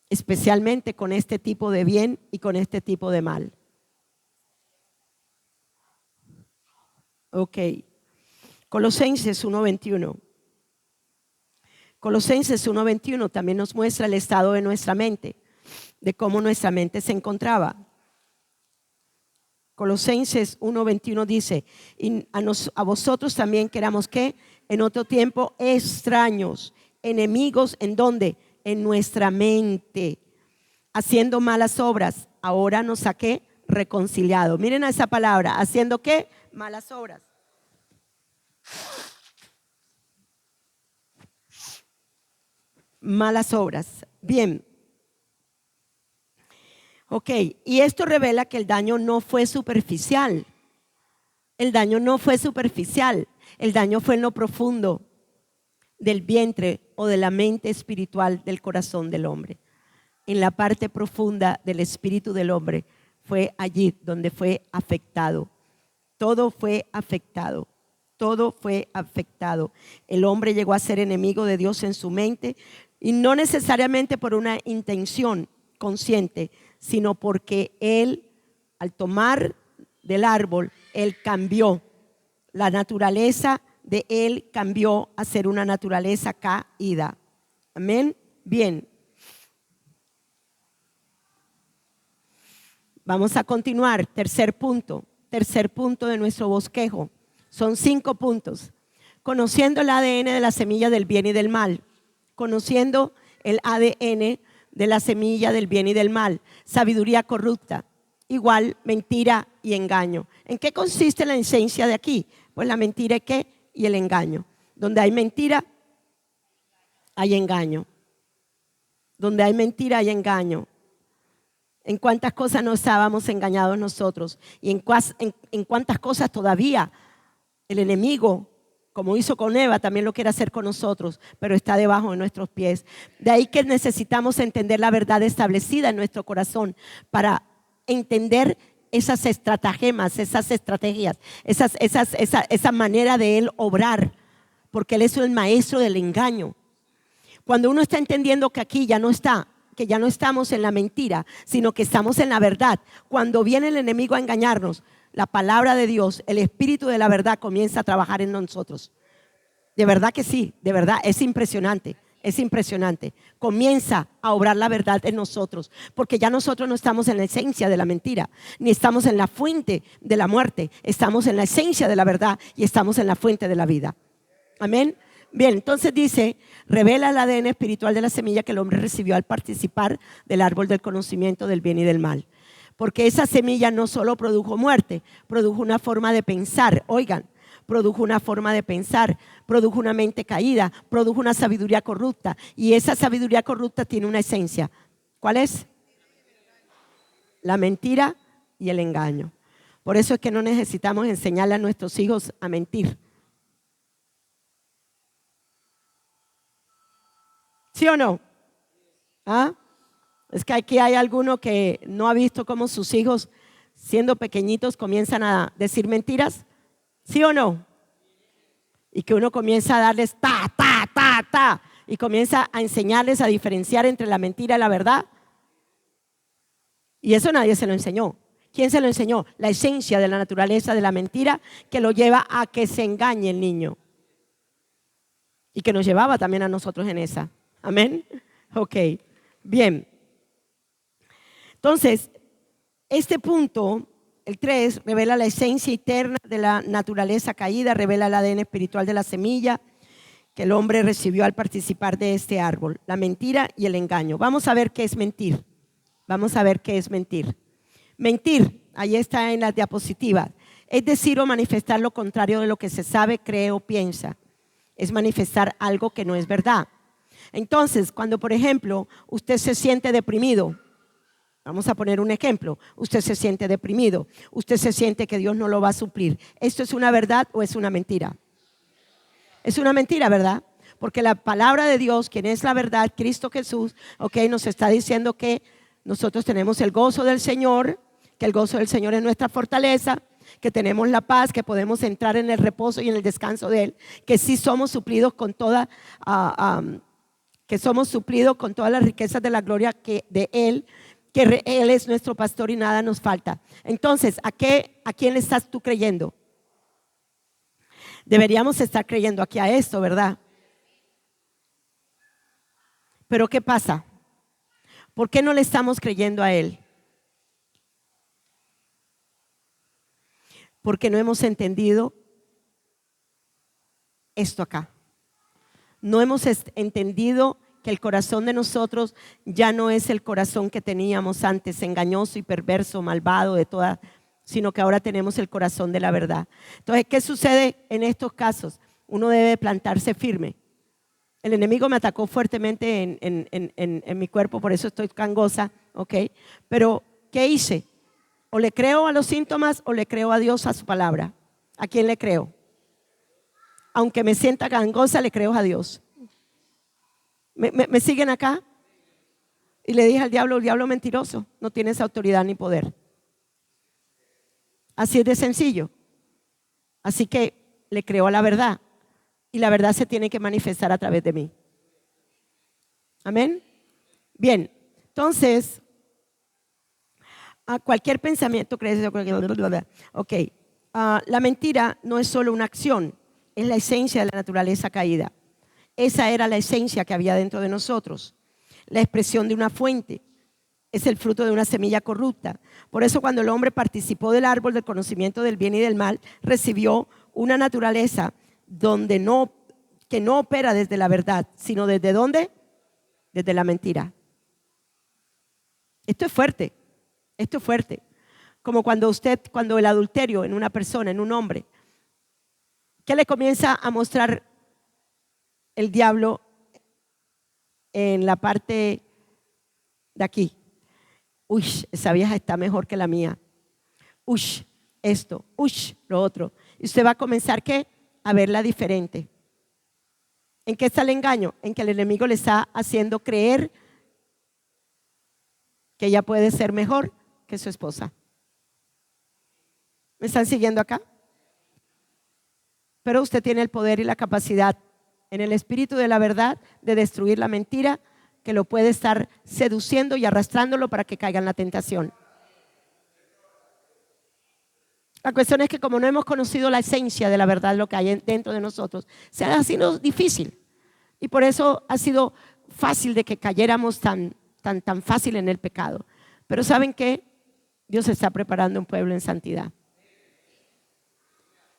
Speaker 1: especialmente con este tipo de bien y con este tipo de mal. Ok. Colosenses 1:21. Colosenses 1:21 también nos muestra el estado de nuestra mente, de cómo nuestra mente se encontraba. Colosenses 1:21 dice, y a vosotros también que éramos ¿qué? En otro tiempo extraños, enemigos, ¿en dónde? En nuestra mente, haciendo malas obras. Ahora nos ha ¿qué? Reconciliado. Miren a esa palabra, haciendo ¿qué? Malas obras. Malas obras. Bien. Ok, y esto revela que el daño no fue superficial. El daño no fue superficial. El daño fue en lo profundo del vientre o de la mente espiritual del corazón del hombre. En la parte profunda del espíritu del hombre fue allí donde fue afectado. Todo fue afectado. Todo fue afectado. El hombre llegó a ser enemigo de Dios en su mente, y no necesariamente por una intención consciente, sino porque él, al tomar del árbol, él cambió. La naturaleza de él cambió a ser una naturaleza caída. Amén. Bien. Vamos a continuar. Tercer punto de nuestro bosquejo. Son 5 puntos. Conociendo el ADN de la semilla del bien y del mal. Conociendo el ADN de la semilla del bien y del mal. Sabiduría corrupta. igual mentira y engaño. ¿En qué consiste la esencia de aquí? Pues la mentira y el engaño. Donde hay mentira, hay engaño. Donde hay mentira, hay engaño. En cuántas cosas no estábamos engañados nosotros y en cuántas cosas todavía el enemigo, como hizo con Eva, también lo quiere hacer con nosotros, pero está debajo de nuestros pies. De ahí que necesitamos entender la verdad establecida en nuestro corazón para entender esas estratagemas, esas estrategias, esa manera de Él obrar, porque Él es el maestro del engaño. Cuando uno está entendiendo que aquí que ya no estamos en la mentira, sino que estamos en la verdad, cuando viene el enemigo a engañarnos, la palabra de Dios, el espíritu de la verdad comienza a trabajar en nosotros. De verdad que sí, de verdad, es impresionante. Es impresionante. Comienza a obrar la verdad en nosotros, porque ya nosotros no estamos en la esencia de la mentira, ni estamos en la fuente de la muerte, estamos en la esencia de la verdad y estamos en la fuente de la vida. Amén. Bien, entonces dice, revela el ADN espiritual de la semilla que el hombre recibió al participar del árbol del conocimiento del bien y del mal. Porque esa semilla no solo produjo muerte, produjo una forma de pensar. Oigan, produjo una forma de pensar, produjo una mente caída, produjo una sabiduría corrupta. Y esa sabiduría corrupta tiene una esencia. ¿Cuál es? La mentira y el engaño. Por eso es que no necesitamos enseñarle a nuestros hijos a mentir. ¿Sí o no? ¿Ah? Es que aquí hay alguno que no ha visto cómo sus hijos, siendo pequeñitos, comienzan a decir mentiras. ¿Sí o no? Y que uno comienza a darles y comienza a enseñarles a diferenciar entre la mentira y la verdad. Y eso nadie se lo enseñó. ¿Quién se lo enseñó? La esencia de la naturaleza de la mentira que lo lleva a que se engañe el niño. Y que nos llevaba también a nosotros en esa. Amén. Ok, bien. Entonces, este punto, el 3, revela la esencia eterna de la naturaleza caída, revela el ADN espiritual de la semilla que el hombre recibió al participar de este árbol, la mentira y el engaño. Vamos a ver qué es mentir. Vamos a ver qué es mentir. Mentir, ahí está en las diapositivas, es decir o manifestar lo contrario de lo que se sabe, cree o piensa. Es manifestar algo que no es verdad. Entonces, cuando por ejemplo usted se siente deprimido, vamos a poner un ejemplo, usted se siente deprimido, usted se siente que Dios no lo va a suplir. ¿Esto es una verdad o es una mentira? Es una mentira, ¿verdad? Porque la palabra de Dios, quien es la verdad, Cristo Jesús, nos está diciendo que nosotros tenemos el gozo del Señor, que el gozo del Señor es nuestra fortaleza, que tenemos la paz, que podemos entrar en el reposo y en el descanso de Él, que sí somos suplidos con todas las riquezas de la gloria de Él, que Él es nuestro pastor y nada nos falta. Entonces, ¿a quién le estás tú creyendo? Deberíamos estar creyendo aquí a esto, ¿verdad? Pero ¿qué pasa? ¿Por qué no le estamos creyendo a Él? Porque no hemos entendido esto acá. No hemos entendido que el corazón de nosotros ya no es el corazón que teníamos antes, engañoso y perverso, malvado, sino que ahora tenemos el corazón de la verdad. Entonces, ¿qué sucede en estos casos? Uno debe plantarse firme. El enemigo me atacó fuertemente en mi cuerpo, por eso estoy gangosa, ¿ok? Pero, ¿qué hice? O le creo a los síntomas o le creo a Dios, a su palabra. ¿A quién le creo? Aunque me sienta gangosa, le creo a Dios. ¿Me siguen acá? Y le dije al diablo, el diablo mentiroso, no tienes autoridad ni poder. Así es de sencillo. Así que le creo a la verdad. Y la verdad se tiene que manifestar a través de mí. Amén. Bien, entonces, a cualquier pensamiento crees. Ok, la mentira no es solo una acción, es la esencia de la naturaleza caída. Esa era la esencia que había dentro de nosotros. La expresión de una fuente es el fruto de una semilla corrupta. Por eso cuando el hombre participó del árbol del conocimiento del bien y del mal, recibió una naturaleza que no opera desde la verdad, sino ¿desde dónde? Desde la mentira. Esto es fuerte, esto es fuerte. Como cuando el adulterio en una persona, en un hombre, ¿qué le comienza a mostrar el diablo en la parte de aquí? Uy, esa vieja está mejor que la mía. Uy, esto, uy, lo otro. Y usted va a comenzar, ¿qué? A verla diferente. ¿En qué está el engaño? En que el enemigo le está haciendo creer que ella puede ser mejor que su esposa. ¿Me están siguiendo acá? Pero usted tiene el poder y la capacidad en el espíritu de la verdad de destruir la mentira que lo puede estar seduciendo y arrastrándolo para que caiga en la tentación. La cuestión es que como no hemos conocido la esencia de la verdad, lo que hay dentro de nosotros, se ha sido difícil. Y por eso ha sido fácil de que cayéramos tan fácil en el pecado. Pero ¿saben qué? Dios está preparando un pueblo en santidad.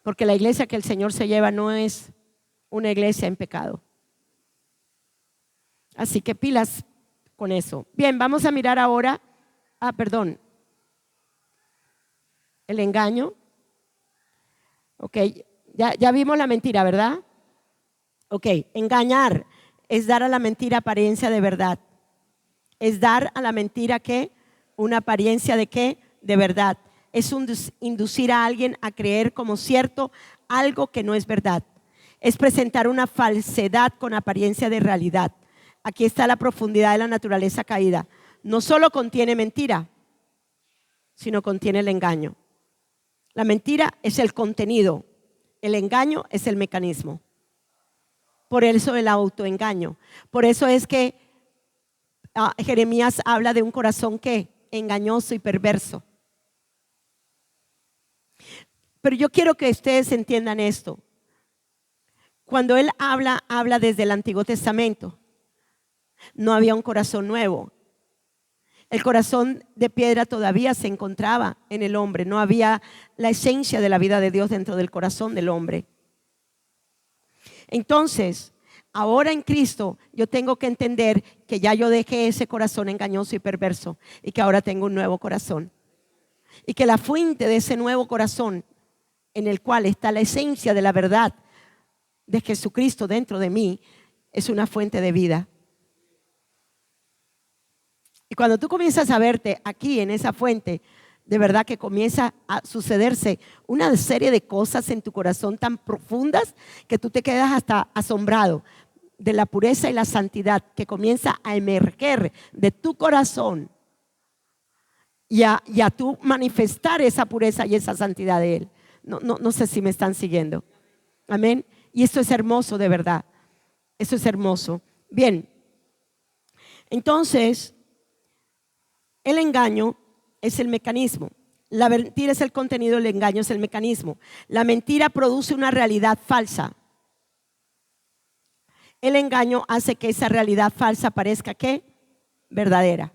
Speaker 1: Porque la iglesia que el Señor se lleva no es una iglesia en pecado. Así que pilas con eso. Bien, vamos a mirar ahora, el engaño. Ok, ya vimos la mentira, ¿verdad? Ok, engañar es dar a la mentira apariencia de verdad. Es dar a la mentira, ¿qué? Una apariencia de ¿qué? De verdad. Es inducir a alguien a creer como cierto algo que no es verdad. Es presentar una falsedad con apariencia de realidad. Aquí está la profundidad de la naturaleza caída. No solo contiene mentira, sino contiene el engaño. La mentira es el contenido, el engaño es el mecanismo. Por eso el autoengaño. Por eso es que Jeremías habla de un corazón que engañoso y perverso. Pero yo quiero que ustedes entiendan esto. Cuando él habla desde el Antiguo Testamento. No había un corazón nuevo. El corazón de piedra todavía se encontraba en el hombre. No había la esencia de la vida de Dios dentro del corazón del hombre. Entonces, ahora en Cristo yo tengo que entender que ya yo dejé ese corazón engañoso y perverso y que ahora tengo un nuevo corazón. Y que la fuente de ese nuevo corazón en el cual está la esencia de la verdad de Jesucristo dentro de mí es una fuente de vida. Y cuando tú comienzas a verte aquí en esa fuente, de verdad que comienza a sucederse una serie de cosas en tu corazón tan profundas que tú te quedas hasta asombrado de la pureza y la santidad que comienza a emerger de tu corazón y a tú manifestar esa pureza y esa santidad de Él. No sé si me están siguiendo. Amén. Y esto es hermoso, de verdad. Eso es hermoso. Bien. Entonces, el engaño es el mecanismo. La mentira es el contenido, el engaño es el mecanismo. La mentira produce una realidad falsa. El engaño hace que esa realidad falsa parezca ¿qué? Verdadera.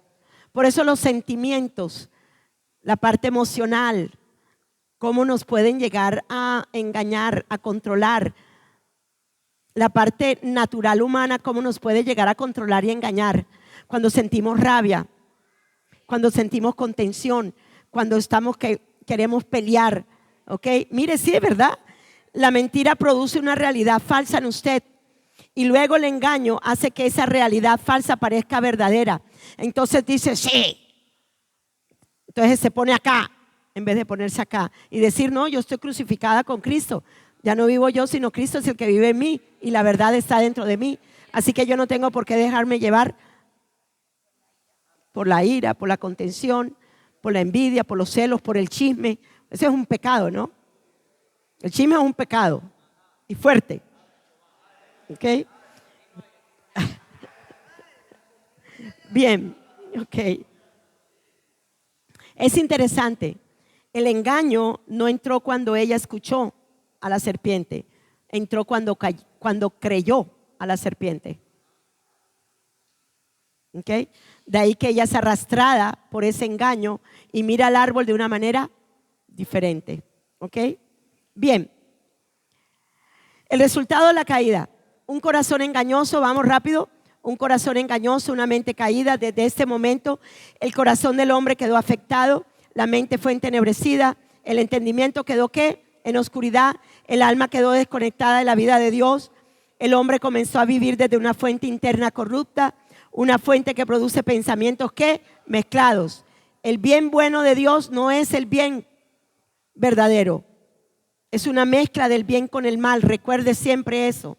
Speaker 1: Por eso los sentimientos, la parte emocional, cómo nos pueden llegar a engañar, a controlar. La parte natural humana, cómo nos puede llegar a controlar y engañar. Cuando sentimos rabia, cuando sentimos contención, cuando estamos que queremos pelear. ¿Ok? Mire, sí, es verdad. La mentira produce una realidad falsa en usted. Y luego el engaño hace que esa realidad falsa parezca verdadera. Entonces dice, sí. Entonces se pone acá, en vez de ponerse acá. Y decir, no, yo estoy crucificada con Cristo. Ya no vivo yo, sino Cristo es el que vive en mí. Y la verdad está dentro de mí. Así que yo no tengo por qué dejarme llevar por la ira, por la contención, por la envidia, por los celos, por el chisme. Ese es un pecado, ¿no? El chisme es un pecado y fuerte. ¿Ok? Bien, ok. Es interesante. El engaño no entró cuando ella escuchó a la serpiente. Entró cuando creyó a la serpiente. ¿Ok? De ahí que ella es arrastrada por ese engaño y mira al árbol de una manera diferente. ¿Ok? Bien. El resultado de la caída. Un corazón engañoso, vamos rápido. Un corazón engañoso, una mente caída. Desde este momento el corazón del hombre quedó afectado. la mente fue entenebrecida, el entendimiento quedó ¿qué? En oscuridad, el alma quedó desconectada de la vida de Dios, el hombre comenzó a vivir desde una fuente interna corrupta, una fuente que produce pensamientos ¿qué? Mezclados. El bien bueno de Dios no es el bien verdadero, es una mezcla del bien con el mal, recuerde siempre eso.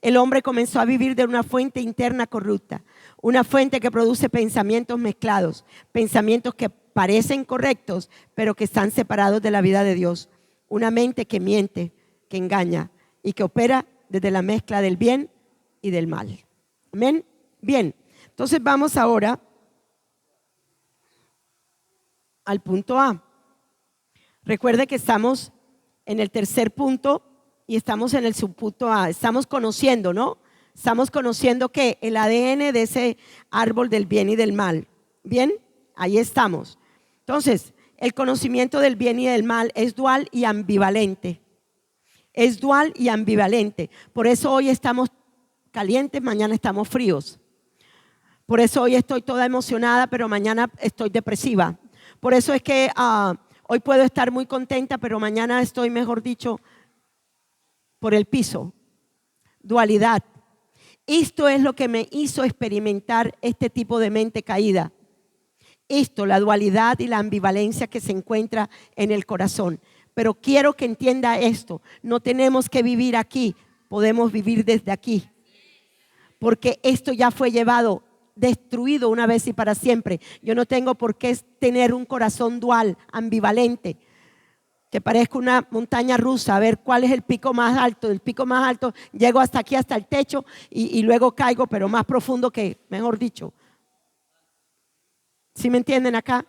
Speaker 1: El hombre comenzó a vivir de una fuente interna corrupta, una fuente que produce pensamientos mezclados, pensamientos que parecen correctos, pero que están separados de la vida de Dios. Una mente que miente, que engaña y que opera desde la mezcla del bien y del mal. Amén. Bien, entonces vamos ahora al punto A. Recuerde que estamos en el tercer punto y estamos en el subpunto A. Estamos conociendo, ¿no? Estamos conociendo que el ADN de ese árbol del bien y del mal. Bien, ahí estamos. Entonces, el conocimiento del bien y del mal es dual y ambivalente. Es dual y ambivalente. Por eso hoy estamos calientes, mañana estamos fríos. Por eso hoy estoy toda emocionada, pero mañana estoy depresiva. Por eso es que hoy puedo estar muy contenta, pero mañana estoy, mejor dicho, por el piso. Dualidad. Esto es lo que me hizo experimentar este tipo de mente caída. Esto, la dualidad y la ambivalencia que se encuentra en el corazón. Pero quiero que entienda esto. No tenemos que vivir aquí, podemos vivir desde aquí. Porque esto ya fue llevado, destruido una vez y para siempre. Yo no tengo por qué tener un corazón dual, ambivalente, que parezca una montaña rusa, a ver cuál es el pico más alto. El pico más alto, llego hasta aquí, hasta el techo y luego caigo, pero más profundo que, mejor dicho. ¿Sí me entienden acá?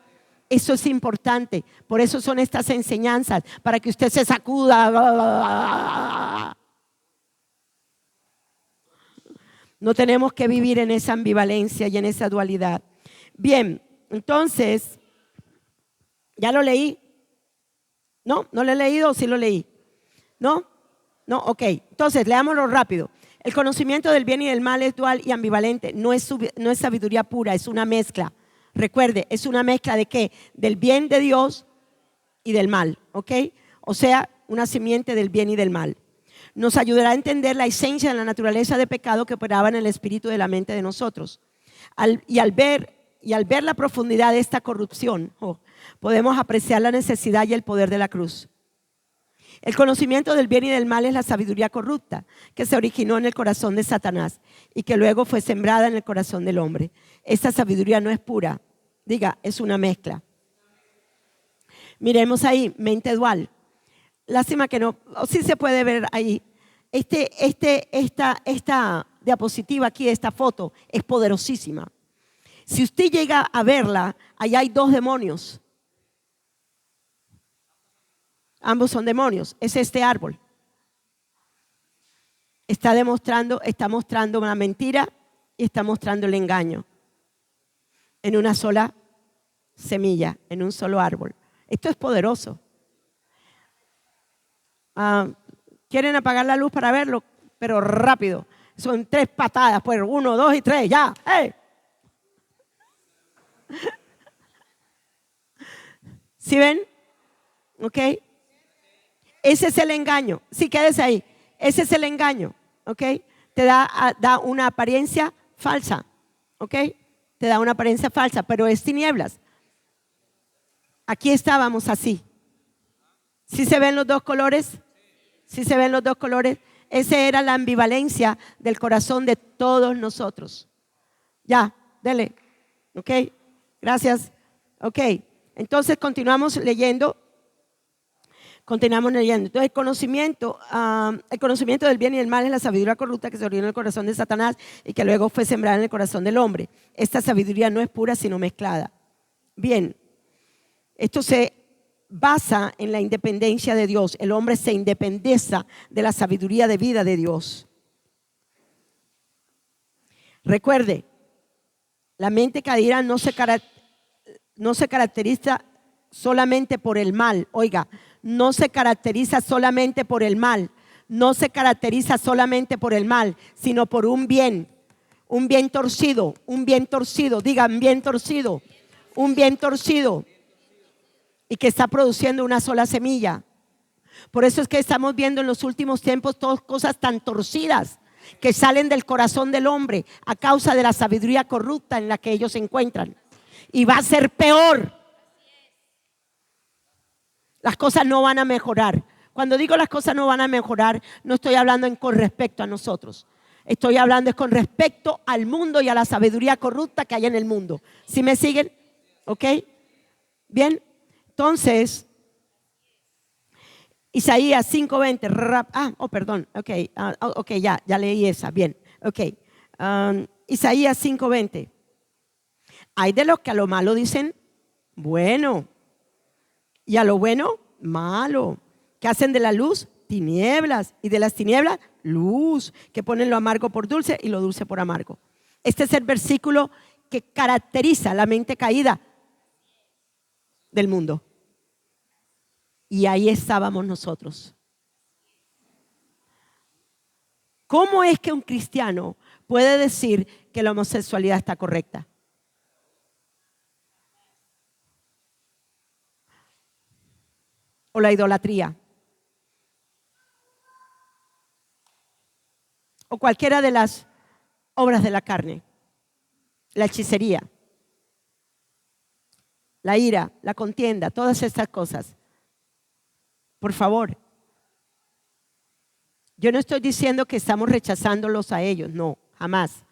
Speaker 1: Eso es importante. Por eso son estas enseñanzas, para que usted se sacuda. No tenemos que vivir en esa ambivalencia y en esa dualidad. Bien, entonces, ¿ya lo leí? ¿No? ¿No lo he leído o sí lo leí? ¿No? No, ok. Entonces, leámoslo rápido. El conocimiento del bien y del mal es dual y ambivalente. No es sabiduría pura, es una mezcla. Recuerde, es una mezcla ¿de qué? Del bien de Dios y del mal, ¿ok? O sea, una simiente del bien y del mal. Nos ayudará a entender la esencia de la naturaleza de pecado que operaba en el espíritu de la mente de nosotros. Al ver la profundidad de esta corrupción, podemos apreciar la necesidad y el poder de la cruz. El conocimiento del bien y del mal es la sabiduría corrupta que se originó en el corazón de Satanás y que luego fue sembrada en el corazón del hombre. Esta sabiduría no es pura, diga, es una mezcla. Miremos ahí, mente dual. Lástima que no, o sí se puede ver ahí. Esta diapositiva aquí, esta foto, es poderosísima. Si usted llega a verla, allá hay dos demonios. Ambos son demonios. Es este árbol. Está mostrando una mentira y está mostrando el engaño. En una sola semilla, en un solo árbol. Esto es poderoso. ¿Quieren apagar la luz para verlo? Pero rápido. Son 3 patadas. Pues 1, 2 y 3. Ya. ¡Hey! ¿Sí ven? ¿Ok? Ese es el engaño. Sí, quédese ahí. Ese es el engaño. ¿Ok? Te da una apariencia falsa. ¿Ok? Te da una apariencia falsa, pero es tinieblas. Aquí estábamos así. ¿Sí se ven los dos colores? ¿Sí se ven los dos colores? Esa era la ambivalencia del corazón de todos nosotros. Ya, dele. ¿Ok? Gracias. Ok. Entonces continuamos leyendo. Entonces el conocimiento del bien y del mal es la sabiduría corrupta que se originó en el corazón de Satanás y que luego fue sembrada en el corazón del hombre. Esta sabiduría no es pura sino mezclada. Bien, esto se basa en la independencia de Dios. El hombre se independiza de la sabiduría de vida de Dios. Recuerde, la mente caída no se caracteriza solamente por el mal. Oiga, no se caracteriza solamente por el mal. No se caracteriza solamente por el mal, sino por un bien torcido, digan bien torcido, un bien torcido. y que está produciendo una sola semilla. Por eso es que estamos viendo en los últimos tiempos todas cosas tan torcidas que salen del corazón del hombre a causa de la sabiduría corrupta en la que ellos se encuentran. Y va a ser peor. Las cosas no van a mejorar. Cuando digo las cosas no van a mejorar, no estoy hablando con respecto a nosotros. Estoy hablando con respecto al mundo y a la sabiduría corrupta que hay en el mundo. ¿Sí me siguen? ¿Ok? Bien. Entonces, Isaías 5:20. Perdón. Ok, ya leí esa. Bien. Ok. Isaías 5:20. Hay de los que a lo malo dicen bueno y a lo bueno malo, que hacen de la luz tinieblas y de las tinieblas luz, que ponen lo amargo por dulce y lo dulce por amargo. Este es el versículo que caracteriza la mente caída del mundo. Y ahí estábamos nosotros. ¿Cómo es que un cristiano puede decir que la homosexualidad está correcta? O la idolatría. O cualquiera de las obras de la carne. La hechicería. La ira, la contienda, todas estas cosas. Por favor. Yo no estoy diciendo que estamos rechazándolos a ellos, no, jamás.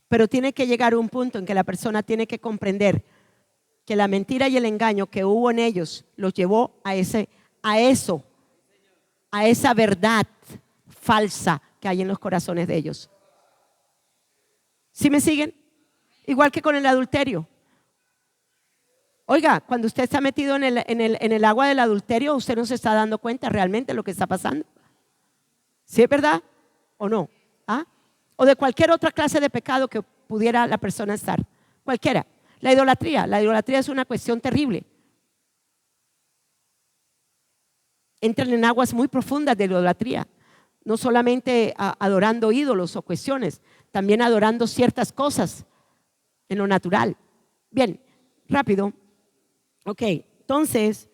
Speaker 1: Pero tiene que llegar un punto en que la persona tiene que comprender que la mentira y el engaño que hubo en ellos los llevó a esa verdad falsa que hay en los corazones de ellos. ¿Sí me siguen? Igual que con el adulterio. Oiga, cuando usted está metido en el agua del adulterio, usted no se está dando cuenta realmente de lo que está pasando. ¿Sí es verdad o no? O de cualquier otra clase de pecado que pudiera la persona estar. Cualquiera. La idolatría es una cuestión terrible. Entran en aguas muy profundas de idolatría. No solamente adorando ídolos o cuestiones, también adorando ciertas cosas en lo natural. Bien, rápido. Ok, entonces,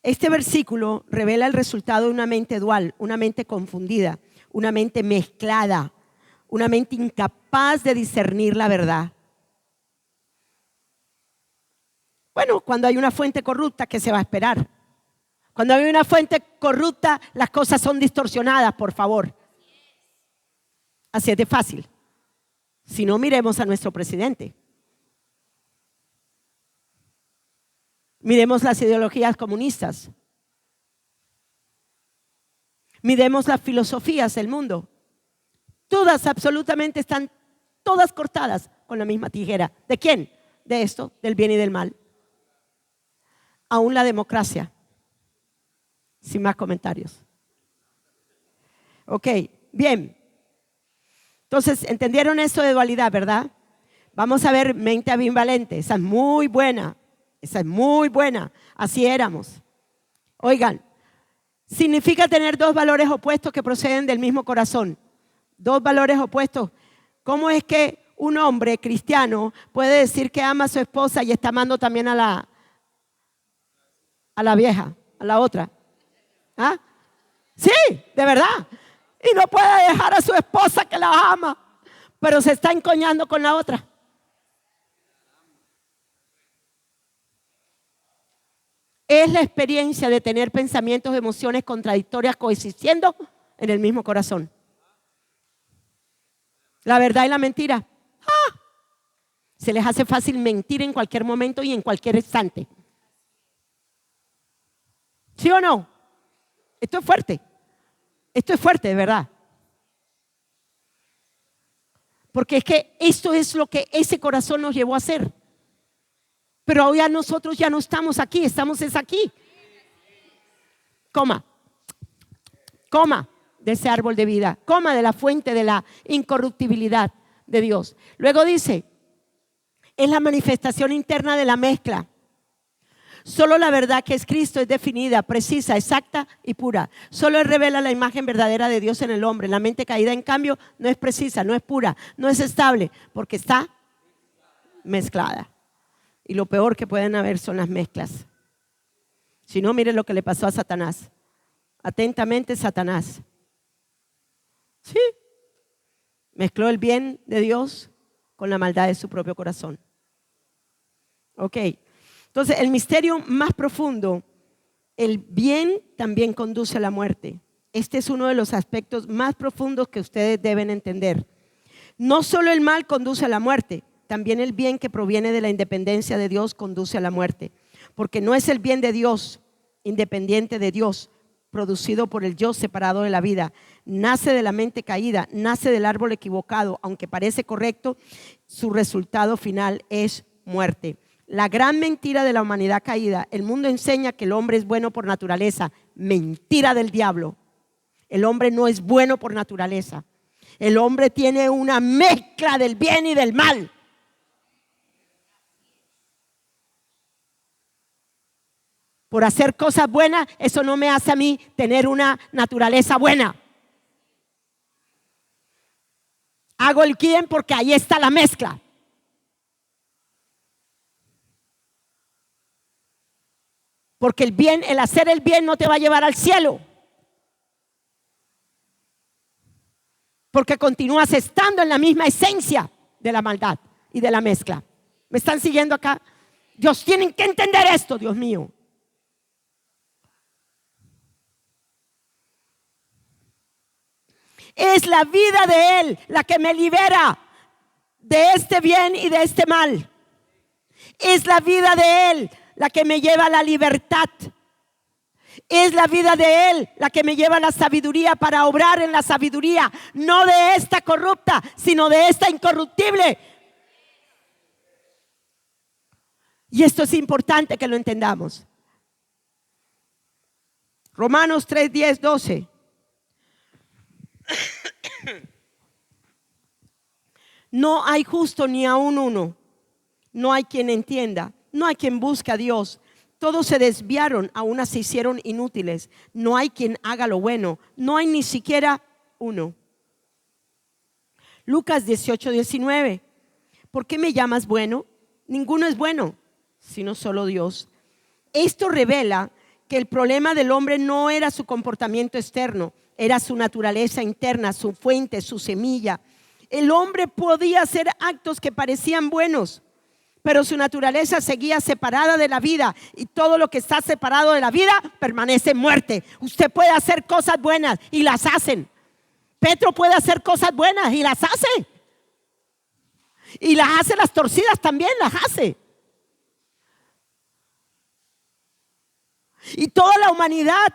Speaker 1: este versículo revela el resultado de una mente dual, una mente confundida, una mente mezclada, una mente incapaz de discernir la verdad. Bueno, cuando hay una fuente corrupta, ¿qué se va a esperar? Cuando hay una fuente corrupta, las cosas son distorsionadas, por favor. Así es de fácil. Si no, miremos a nuestro presidente. Miremos las ideologías comunistas. Miremos las filosofías del mundo. Todas absolutamente están todas cortadas con la misma tijera. ¿De quién? De esto, del bien y del mal. Aún la democracia. Sin más comentarios. Ok, bien. Entonces, ¿entendieron esto de dualidad, verdad? Vamos a ver mente ambivalente. Esa es muy buena. Esa es muy buena. Así éramos. Oigan, significa tener dos valores opuestos que proceden del mismo corazón. Dos valores opuestos. ¿Cómo es que un hombre cristiano puede decir que ama a su esposa y está amando también a la vieja, a la otra? Sí, de verdad. Y no puede dejar a su esposa que la ama, pero se está encoñando con la otra. Es la experiencia de tener pensamientos, emociones contradictorias coexistiendo en el mismo corazón. La verdad y la mentira. Se les hace fácil mentir en cualquier momento y en cualquier instante. ¿Sí o no? Esto es fuerte. Esto es fuerte, de verdad. Porque es que esto es lo que ese corazón nos llevó a hacer. Pero hoy nosotros ya no estamos aquí, estamos aquí. Coma de ese árbol de vida, coma de la fuente de la incorruptibilidad de Dios. Luego dice, es la manifestación interna de la mezcla. Solo la verdad que es Cristo es definida, precisa, exacta y pura. Solo Él revela la imagen verdadera de Dios en el hombre. La mente caída, en cambio, no es precisa, no es pura, no es estable, porque está mezclada. Y lo peor que pueden haber son las mezclas. Si no, mire lo que le pasó a Satanás. Atentamente, Satanás. Sí. Mezcló el bien de Dios con la maldad de su propio corazón. Ok. Entonces, el misterio más profundo, el bien también conduce a la muerte. Este es uno de los aspectos más profundos que ustedes deben entender. No solo el mal conduce a la muerte, también el bien que proviene de la independencia de Dios conduce a la muerte. Porque no es el bien de Dios, independiente de Dios, producido por el yo separado de la vida. Nace de la mente caída, nace del árbol equivocado, aunque parece correcto, su resultado final es muerte. La gran mentira de la humanidad caída, el mundo enseña que el hombre es bueno por naturaleza. Mentira del diablo. El hombre no es bueno por naturaleza. El hombre tiene una mezcla del bien y del mal. Por hacer cosas buenas, eso no me hace a mí tener una naturaleza buena. Hago el bien porque ahí está la mezcla. Porque el bien, el hacer el bien no te va a llevar al cielo. Porque continúas estando en la misma esencia de la maldad y de la mezcla. ¿Me están siguiendo acá? Dios, tienen que entender esto, Dios mío. Es la vida de Él la que me libera de este bien y de este mal. Es la vida de Él la que me lleva a la libertad. Es la vida de Él la que me lleva a la sabiduría para obrar en la sabiduría, no de esta corrupta, sino de esta incorruptible. Y esto es importante que lo entendamos. Romanos 3, 10, 12. No hay justo ni aun uno. No hay quien entienda. No hay quien busque a Dios. Todos se desviaron, a unas se hicieron inútiles. No hay quien haga lo bueno. No hay ni siquiera uno. Lucas 18, 19. ¿Por qué me llamas bueno? Ninguno es bueno, sino solo Dios. Esto revela que el problema del hombre no era su comportamiento externo, era su naturaleza interna, su fuente, su semilla. El hombre podía hacer actos que parecían buenos, pero su naturaleza seguía separada de la vida, y todo lo que está separado de la vida permanece en muerte. Usted puede hacer cosas buenas y las hacen. Petro puede hacer cosas buenas y las hace. Y las hace, las torcidas también las hace. Y toda la humanidad,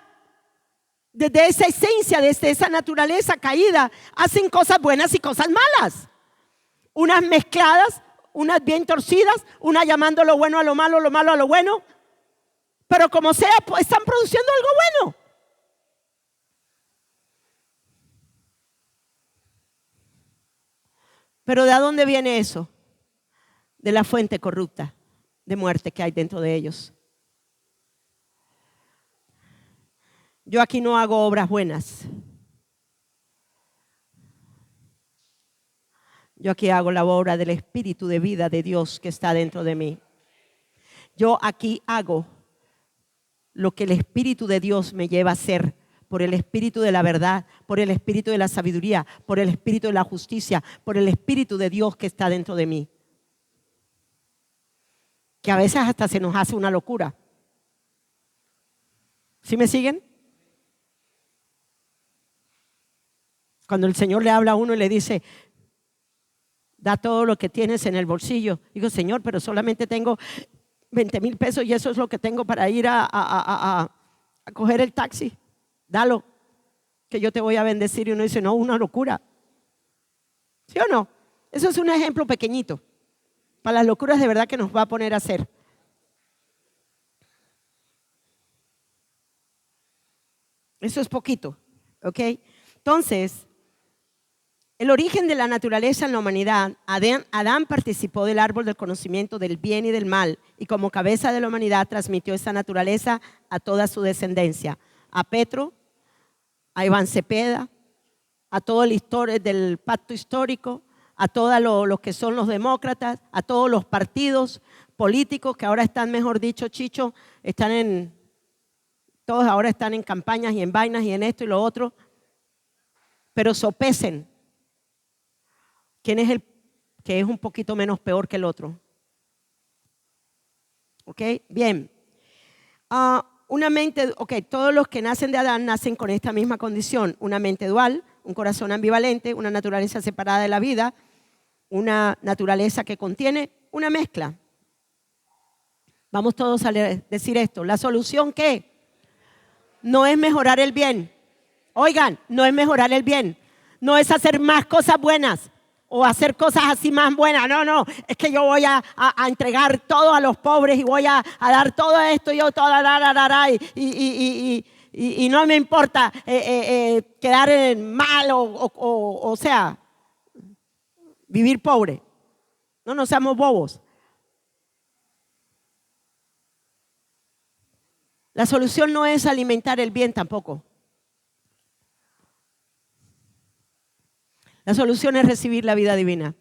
Speaker 1: desde esa esencia, desde esa naturaleza caída, hacen cosas buenas y cosas malas. Unas mezcladas, unas bien torcidas, unas llamando lo bueno a lo malo a lo bueno. Pero como sea, pues están produciendo algo bueno. Pero ¿de dónde viene eso? De la fuente corrupta de muerte que hay dentro de ellos. Yo aquí no hago obras buenas. Yo aquí hago la obra del Espíritu de vida de Dios que está dentro de mí. Yo aquí hago lo que el Espíritu de Dios me lleva a hacer, por el Espíritu de la verdad, por el Espíritu de la sabiduría, por el Espíritu de la justicia, por el Espíritu de Dios que está dentro de mí. Que a veces hasta se nos hace una locura. ¿Sí me siguen? Cuando el Señor le habla a uno y le dice, da todo lo que tienes en el bolsillo. Digo, Señor, pero solamente tengo 20,000 pesos y eso es lo que tengo para ir a coger el taxi. Dalo, que yo te voy a bendecir. Y uno dice, no, una locura. ¿Sí o no? Eso es un ejemplo pequeñito para las locuras de verdad que nos va a poner a hacer. Eso es poquito, ¿ok? Entonces, el origen de la naturaleza en la humanidad, Adán participó del árbol del conocimiento del bien y del mal, y como cabeza de la humanidad transmitió esa naturaleza a toda su descendencia. A Petro, a Iván Cepeda, a todo el del pacto histórico, a todos los que son los demócratas, a todos los partidos, políticos que ahora están, mejor dicho, Chicho, todos ahora están en campañas y en vainas y en esto y lo otro, pero sopesen quién es el que es un poquito menos peor que el otro. ¿Ok? Bien. Todos los que nacen de Adán nacen con esta misma condición, una mente dual, un corazón ambivalente, una naturaleza separada de la vida, una naturaleza que contiene una mezcla. Vamos todos a decir esto. ¿La solución qué? No es mejorar el bien. Oigan, no es mejorar el bien. No es hacer más cosas buenas o hacer cosas así más buenas. No. Es que yo voy a entregar todo a los pobres y voy a dar todo esto, y no me importa quedar en mal o sea, vivir pobre. No seamos bobos. La solución no es alimentar el bien tampoco. La solución es recibir la vida divina.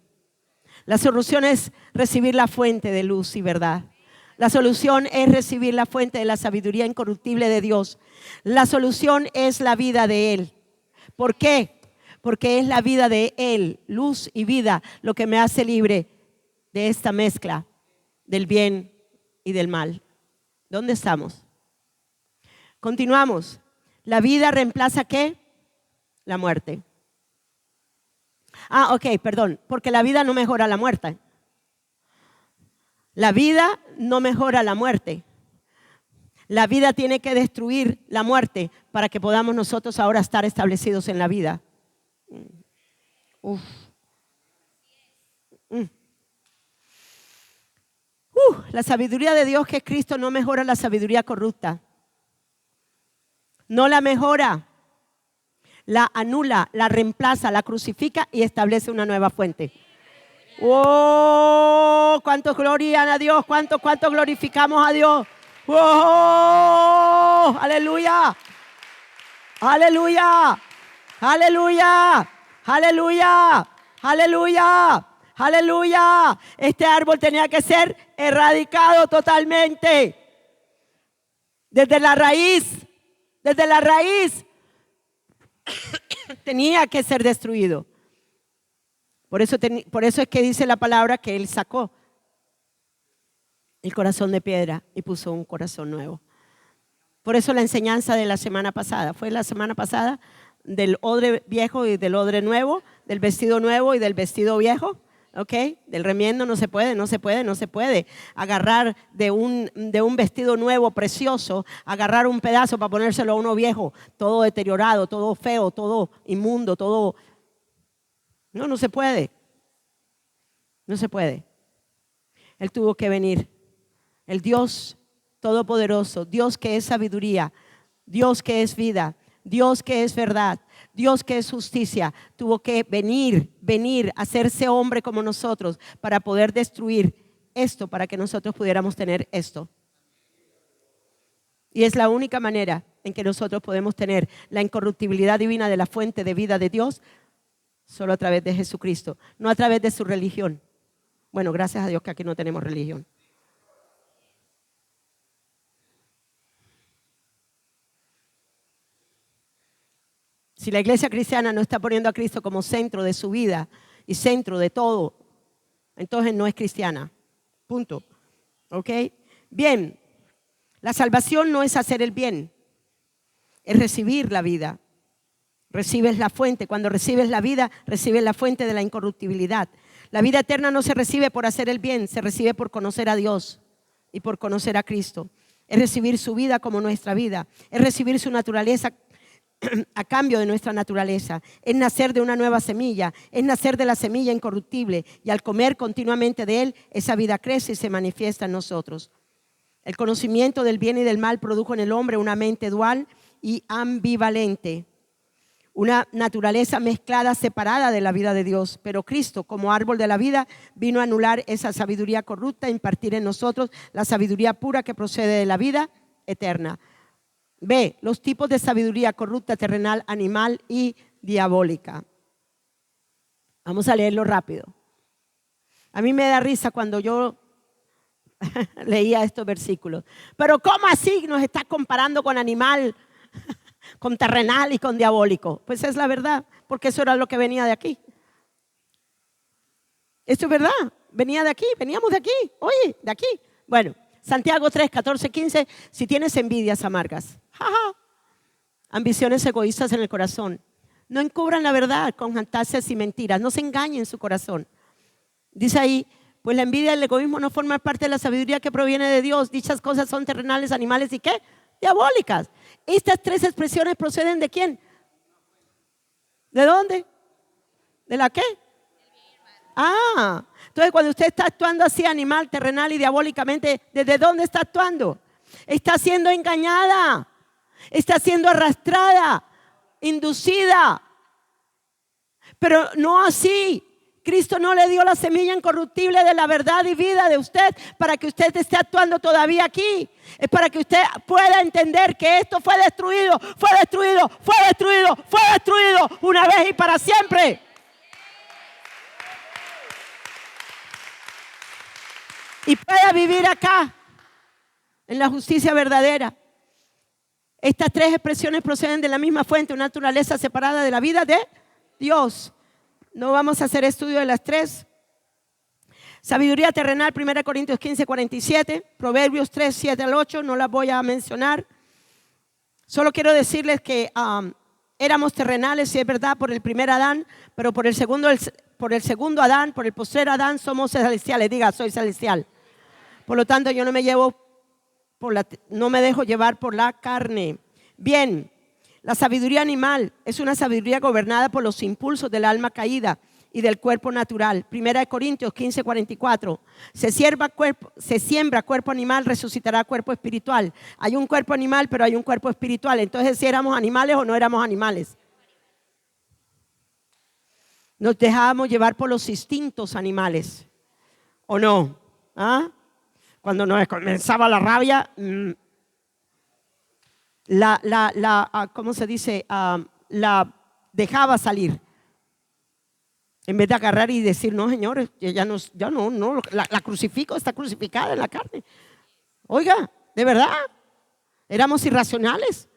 Speaker 1: La solución es recibir la fuente de luz y verdad. La solución es recibir la fuente de la sabiduría incorruptible de Dios. La solución es la vida de Él. ¿Por qué? Porque es la vida de Él, luz y vida, lo que me hace libre de esta mezcla del bien y del mal. ¿Dónde estamos? Continuamos. ¿La vida reemplaza qué? La muerte. Perdón, porque la vida no mejora la muerte. La vida no mejora la muerte. La vida tiene que destruir la muerte para que podamos nosotros ahora estar establecidos en la vida. La sabiduría de Dios, que es Cristo, no mejora la sabiduría corrupta. No la mejora. La anula, la reemplaza, la crucifica y establece una nueva fuente. ¡Oh! ¿Cuántos glorian a Dios? ¿Cuántos glorificamos a Dios? ¡Oh! ¡Aleluya! ¡Aleluya! ¡Aleluya! ¡Aleluya! ¡Aleluya! ¡Aleluya! Este árbol tenía que ser erradicado totalmente. Desde la raíz. Tenía que ser destruido. Por eso es que dice la palabra que Él sacó el corazón de piedra y puso un corazón nuevo. Por eso la enseñanza de la semana pasada, fue la semana pasada del odre viejo y del odre nuevo, del vestido nuevo y del vestido viejo. ¿Ok? Del remiendo no se puede agarrar de un vestido nuevo, precioso, agarrar un pedazo para ponérselo a uno viejo, todo deteriorado, todo feo, todo inmundo, todo. No se puede. No se puede. Él tuvo que venir. El Dios todopoderoso, Dios que es sabiduría, Dios que es vida, Dios que es verdad, Dios que es justicia, tuvo que venir, hacerse hombre como nosotros para poder destruir esto, para que nosotros pudiéramos tener esto. Y es la única manera en que nosotros podemos tener la incorruptibilidad divina de la fuente de vida de Dios, solo a través de Jesucristo, no a través de su religión. Bueno, gracias a Dios que aquí no tenemos religión. Si la iglesia cristiana no está poniendo a Cristo como centro de su vida y centro de todo, entonces no es cristiana. Punto. ¿Ok? Bien, la salvación no es hacer el bien, es recibir la vida. Recibes la fuente. Cuando recibes la vida, recibes la fuente de la incorruptibilidad. La vida eterna no se recibe por hacer el bien, se recibe por conocer a Dios y por conocer a Cristo. Es recibir su vida como nuestra vida. Es recibir su naturaleza a cambio de nuestra naturaleza. Es nacer de una nueva semilla. Es nacer de la semilla incorruptible. Y al comer continuamente de él, esa vida crece y se manifiesta en nosotros. El conocimiento del bien y del mal produjo en el hombre una mente dual y ambivalente. Una naturaleza mezclada, separada de la vida de Dios. Pero Cristo, como árbol de la vida, vino a anular esa sabiduría corrupta e impartir en nosotros la sabiduría pura que procede de la vida eterna. B, los tipos de sabiduría corrupta, terrenal, animal y diabólica. Vamos a leerlo rápido. A mí me da risa cuando yo leía estos versículos. Pero ¿cómo así nos está comparando con animal, con terrenal y con diabólico? Pues es la verdad, porque eso era lo que venía de aquí. Esto es verdad, venía de aquí, veníamos de aquí, oye, de aquí. Bueno, Santiago 3, 14, 15, si tienes envidias amargas, ambiciones egoístas en el corazón, no encubran la verdad con fantasías y mentiras, no se engañen en su corazón. Dice ahí, pues la envidia y el egoísmo no forman parte de la sabiduría que proviene de Dios. Dichas cosas son terrenales, animales y ¿qué? Diabólicas. Estas tres expresiones proceden ¿de quién? ¿De dónde? ¿De la qué? Entonces cuando usted está actuando así animal, terrenal y diabólicamente, ¿desde dónde está actuando? Está siendo engañada, está siendo arrastrada, inducida. Pero no así. Cristo no le dio la semilla incorruptible de la verdad y vida de usted para que usted esté actuando todavía aquí. Es para que usted pueda entender que esto fue destruido, fue destruido, fue destruido, fue destruido una vez y para siempre. Y pueda vivir acá en la justicia verdadera. Estas tres expresiones proceden de la misma fuente, una naturaleza separada de la vida de Dios. No vamos a hacer estudio de las tres. Sabiduría terrenal, 1 Corintios 15, 47, Proverbios 3, 7 al 8, no las voy a mencionar. Solo quiero decirles que éramos terrenales, sí es verdad, por el primer Adán, pero por el segundo Adán, por el postrer Adán, somos celestiales. Diga, soy celestial. Por lo tanto, yo no me dejo llevar por la carne. Bien, la sabiduría animal es una sabiduría gobernada por los impulsos del alma caída y del cuerpo natural. 1 Corintios 15, 44. Se siembra cuerpo animal, resucitará cuerpo espiritual. Hay un cuerpo animal, pero hay un cuerpo espiritual. Entonces, ¿si éramos animales o no éramos animales? Nos dejábamos llevar por los instintos animales, ¿o no? Cuando nos comenzaba la rabia, ¿cómo se dice? La dejaba salir. En vez de agarrar y decir, no, señores, ya no, la crucifico, está crucificada en la carne. Oiga, ¿de verdad? ¿Éramos irracionales?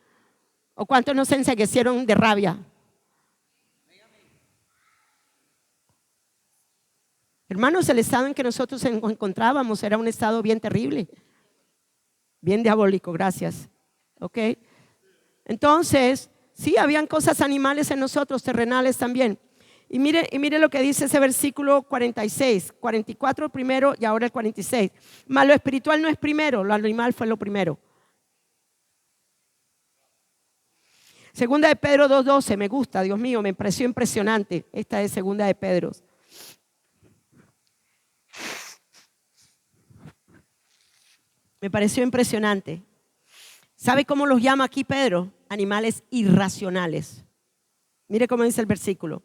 Speaker 1: ¿O cuántos nos enceguecieron de rabia? Hermanos, el estado en que nosotros nos encontrábamos era un estado bien terrible, bien diabólico, gracias. ¿Ok? Entonces, sí, habían cosas animales en nosotros, terrenales también. Y mire lo que dice ese versículo 46, 44 primero y ahora el 46. Mas lo espiritual no es primero, lo animal fue lo primero. Segunda de Pedro 2:12, me gusta, Dios mío, me pareció impresionante. Esta es segunda de Pedro. Me pareció impresionante. ¿Sabe cómo los llama aquí Pedro? Animales irracionales. Mire cómo dice el versículo.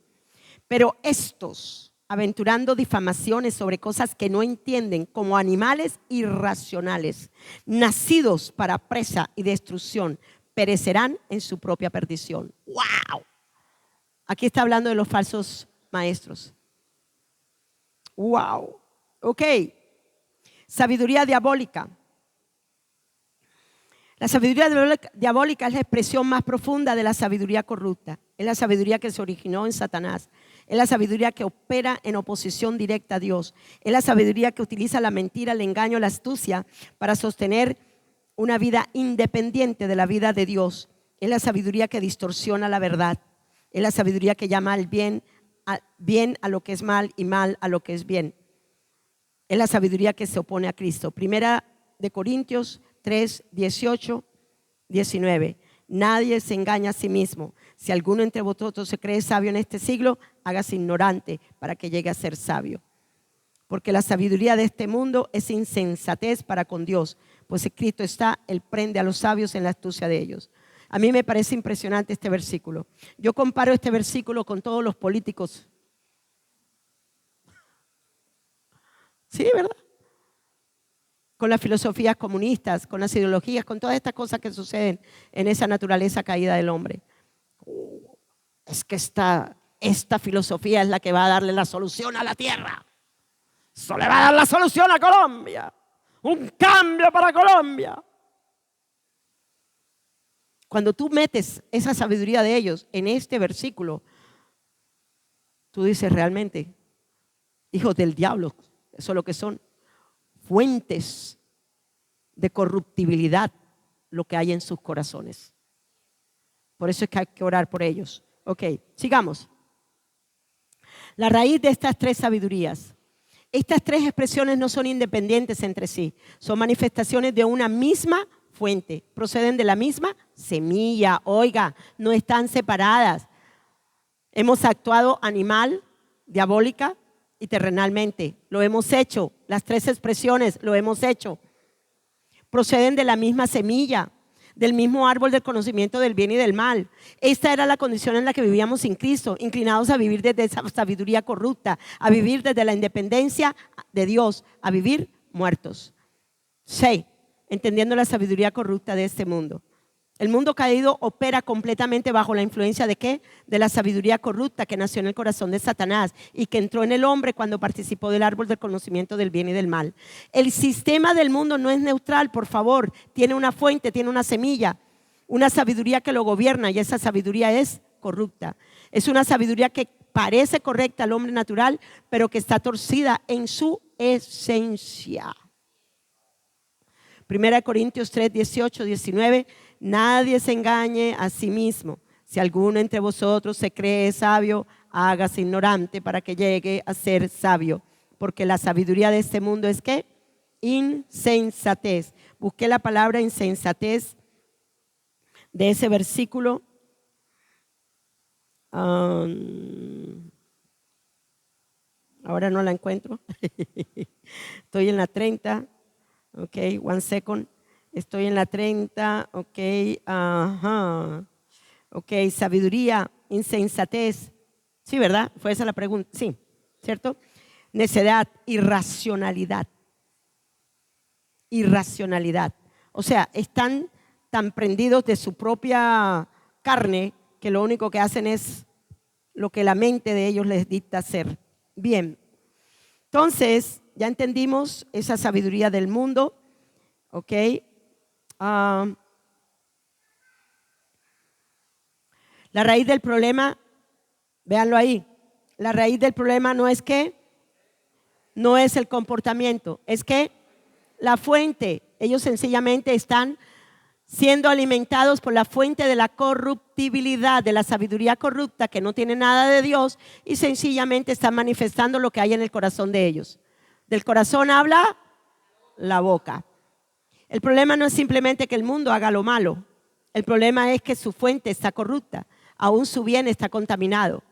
Speaker 1: Pero estos, aventurando difamaciones sobre cosas que no entienden, como animales irracionales, nacidos para presa y destrucción, perecerán en su propia perdición. ¡Wow! Aquí está hablando de los falsos maestros. ¡Wow! Ok. Sabiduría diabólica. La sabiduría diabólica es la expresión más profunda de la sabiduría corrupta. Es la sabiduría que se originó en Satanás. Es la sabiduría que opera en oposición directa a Dios. Es la sabiduría que utiliza la mentira, el engaño, la astucia para sostener una vida independiente de la vida de Dios. Es la sabiduría que distorsiona la verdad. Es la sabiduría que llama al bien a lo que es mal y mal a lo que es bien. Es la sabiduría que se opone a Cristo. 1 Corintios 3, 18, 19. Nadie se engaña a sí mismo. Si alguno entre vosotros se cree sabio en este siglo, hágase ignorante para que llegue a ser sabio. Porque la sabiduría de este mundo es insensatez para con Dios, pues escrito está, Él prende a los sabios en la astucia de ellos. A mí me parece impresionante este versículo. Yo comparo este versículo con todos los políticos. Sí, ¿verdad? Con las filosofías comunistas, con las ideologías, con todas estas cosas que suceden en esa naturaleza caída del hombre. Es que esta filosofía es la que va a darle la solución a la tierra. Eso le va a dar la solución a Colombia. un cambio para Colombia. Cuando tú metes esa sabiduría de ellos en este versículo, tú dices realmente, hijos del diablo, eso es lo que son, fuentes de corruptibilidad, lo que hay en sus corazones. Por eso es que hay que orar por ellos. Ok, sigamos. La raíz de estas tres sabidurías. Estas tres expresiones no son independientes entre sí, son manifestaciones de una misma fuente, proceden de la misma semilla. Oiga, no están separadas. Hemos actuado animal, diabólica y terrenalmente. Lo hemos hecho. Las tres expresiones lo hemos hecho. Proceden de la misma semilla, del mismo árbol del conocimiento del bien y del mal. Esta era la condición en la que vivíamos sin Cristo, inclinados a vivir desde esa sabiduría corrupta, a vivir desde la independencia de Dios, a vivir muertos. 6. Entendiendo la sabiduría corrupta de este mundo. El mundo caído opera completamente bajo la influencia ¿de qué? De la sabiduría corrupta que nació en el corazón de Satanás y que entró en el hombre cuando participó del árbol del conocimiento del bien y del mal. El sistema del mundo no es neutral, por favor. Tiene una fuente, tiene una semilla, una sabiduría que lo gobierna y esa sabiduría es corrupta. Es una sabiduría que parece correcta al hombre natural, pero que está torcida en su esencia. 1 Corintios 3, 18, 19. Nadie se engañe a sí mismo. Si alguno entre vosotros se cree sabio, hágase ignorante para que llegue a ser sabio. Porque la sabiduría de este mundo es ¿qué? Insensatez. Busqué la palabra insensatez de ese versículo. Ahora no la encuentro. Estoy en la 30. Ok, one second. Estoy en la 30, ok, ok, sabiduría, insensatez. Sí, ¿verdad? Fue esa la pregunta, sí, ¿cierto? Necedad, irracionalidad. Irracionalidad. O sea, están tan prendidos de su propia carne que lo único que hacen es lo que la mente de ellos les dicta hacer. Bien, entonces ya entendimos esa sabiduría del mundo, ok. La raíz del problema, véanlo ahí, la raíz del problema no es que, no es el comportamiento, es que la fuente, ellos sencillamente están siendo alimentados por la fuente de la corruptibilidad, de la sabiduría corrupta que no tiene nada de Dios y sencillamente están manifestando lo que hay en el corazón de ellos. Del corazón habla la boca. El problema no es simplemente que el mundo haga lo malo. El problema es que su fuente está corrupta. Aún su bien está contaminado.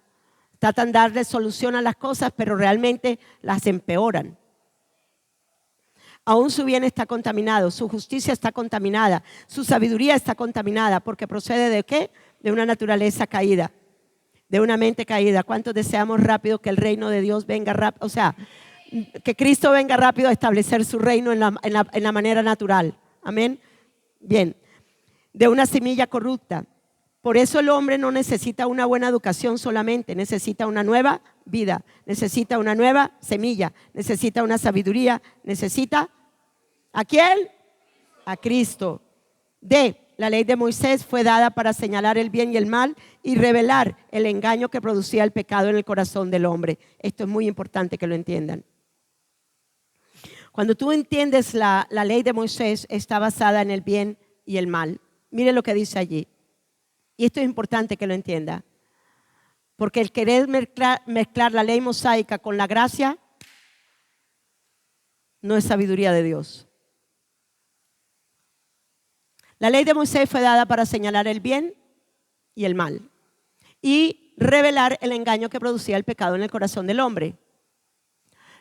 Speaker 1: Tratan de darle solución a las cosas, pero realmente las empeoran. Aún su bien está contaminado, su justicia está contaminada, su sabiduría está contaminada, porque procede ¿de qué? De una naturaleza caída, de una mente caída. ¿Cuántos deseamos rápido que el reino de Dios venga rápido? O sea, que Cristo venga rápido a establecer su reino en la manera natural. Amén. Bien. De una semilla corrupta. Por eso el hombre no necesita una buena educación solamente, necesita una nueva vida, necesita una nueva semilla, necesita una sabiduría, necesita ¿a quién? A Cristo. La ley de Moisés fue dada para señalar el bien y el mal y revelar el engaño que producía el pecado en el corazón del hombre. Esto es muy importante que lo entiendan. Cuando tú entiendes la ley de Moisés, está basada en el bien y el mal. Mire lo que dice allí. Y esto es importante que lo entienda. Porque el querer mezclar la ley mosaica con la gracia no es sabiduría de Dios. La ley de Moisés fue dada para señalar el bien y el mal y revelar el engaño que producía el pecado en el corazón del hombre.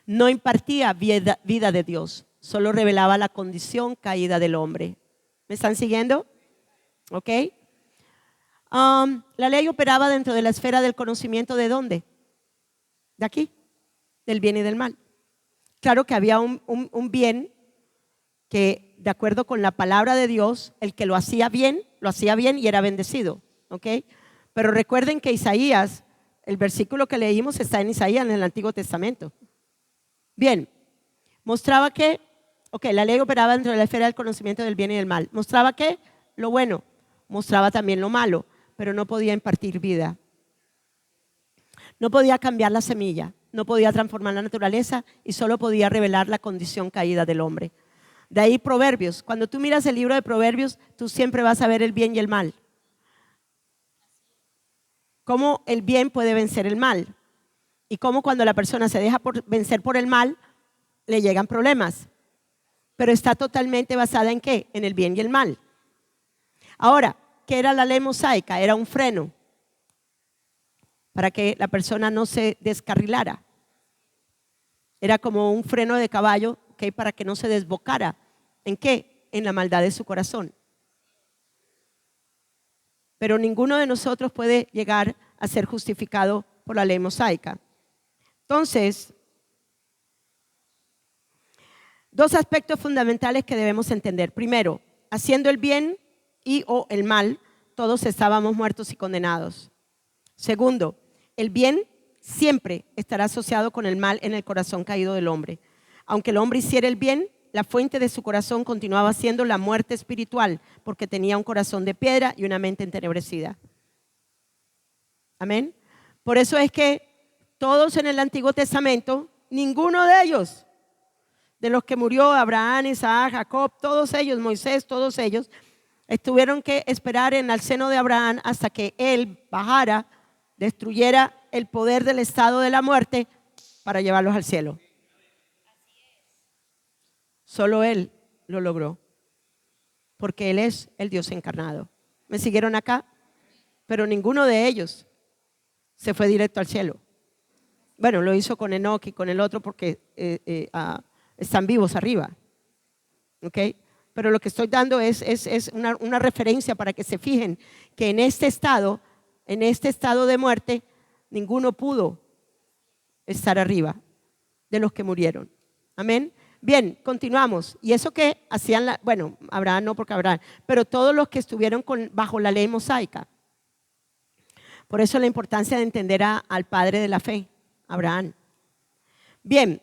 Speaker 1: No impartía vida de Dios, solo revelaba la condición caída del hombre. ¿Me están siguiendo? ¿Ok? La ley operaba dentro de la esfera del conocimiento ¿de dónde? De aquí, del bien y del mal. Claro que había un bien que, de acuerdo con la palabra de Dios, el que lo hacía bien y era bendecido. ¿Ok? Pero recuerden que Isaías, el versículo que leímos está en Isaías en el Antiguo Testamento. Bien, mostraba que Ok, la ley operaba dentro de la esfera del conocimiento del bien y del mal. ¿Mostraba qué? Lo bueno. Mostraba también lo malo, pero no podía impartir vida. No podía cambiar la semilla, no podía transformar la naturaleza y solo podía revelar la condición caída del hombre. De ahí Proverbios. Cuando tú miras el libro de Proverbios, tú siempre vas a ver el bien y el mal. Cómo el bien puede vencer el mal. Y cómo cuando la persona se deja vencer por el mal, le llegan problemas. Pero está totalmente basada en ¿qué? En el bien y el mal. Ahora, ¿qué era la ley mosaica? Era un freno para que la persona no se descarrilara. Era como un freno de caballo, ¿okay? Para que no se desbocara. ¿En qué? En la maldad de su corazón. Pero ninguno de nosotros puede llegar a ser justificado por la ley mosaica. Entonces, dos aspectos fundamentales que debemos entender. Primero, haciendo el bien y o el mal, todos estábamos muertos y condenados. Segundo, el bien siempre estará asociado con el mal en el corazón caído del hombre. Aunque el hombre hiciera el bien, la fuente de su corazón continuaba siendo la muerte espiritual, porque tenía un corazón de piedra y una mente entenebrecida. Amén. Por eso es que todos en el Antiguo Testamento, ninguno de ellos, de los que murió Abraham, Isaac, Jacob, todos ellos, Moisés, todos ellos, tuvieron que esperar en el seno de Abraham hasta que él bajara, destruyera el poder del estado de la muerte para llevarlos al cielo. Solo él lo logró, porque él es el Dios encarnado. ¿Me siguieron acá? Pero ninguno de ellos se fue directo al cielo. Bueno, lo hizo con Enoc y con el otro porque están vivos arriba. ¿Ok? Pero lo que estoy dando es una referencia para que se fijen que en este estado de muerte, ninguno pudo estar arriba de los que murieron. Amén. Bien, continuamos. ¿Y eso qué hacían? Bueno, Abraham no porque Abraham, pero todos los que estuvieron bajo la ley mosaica. Por eso la importancia de entender al padre de la fe, Abraham. Bien,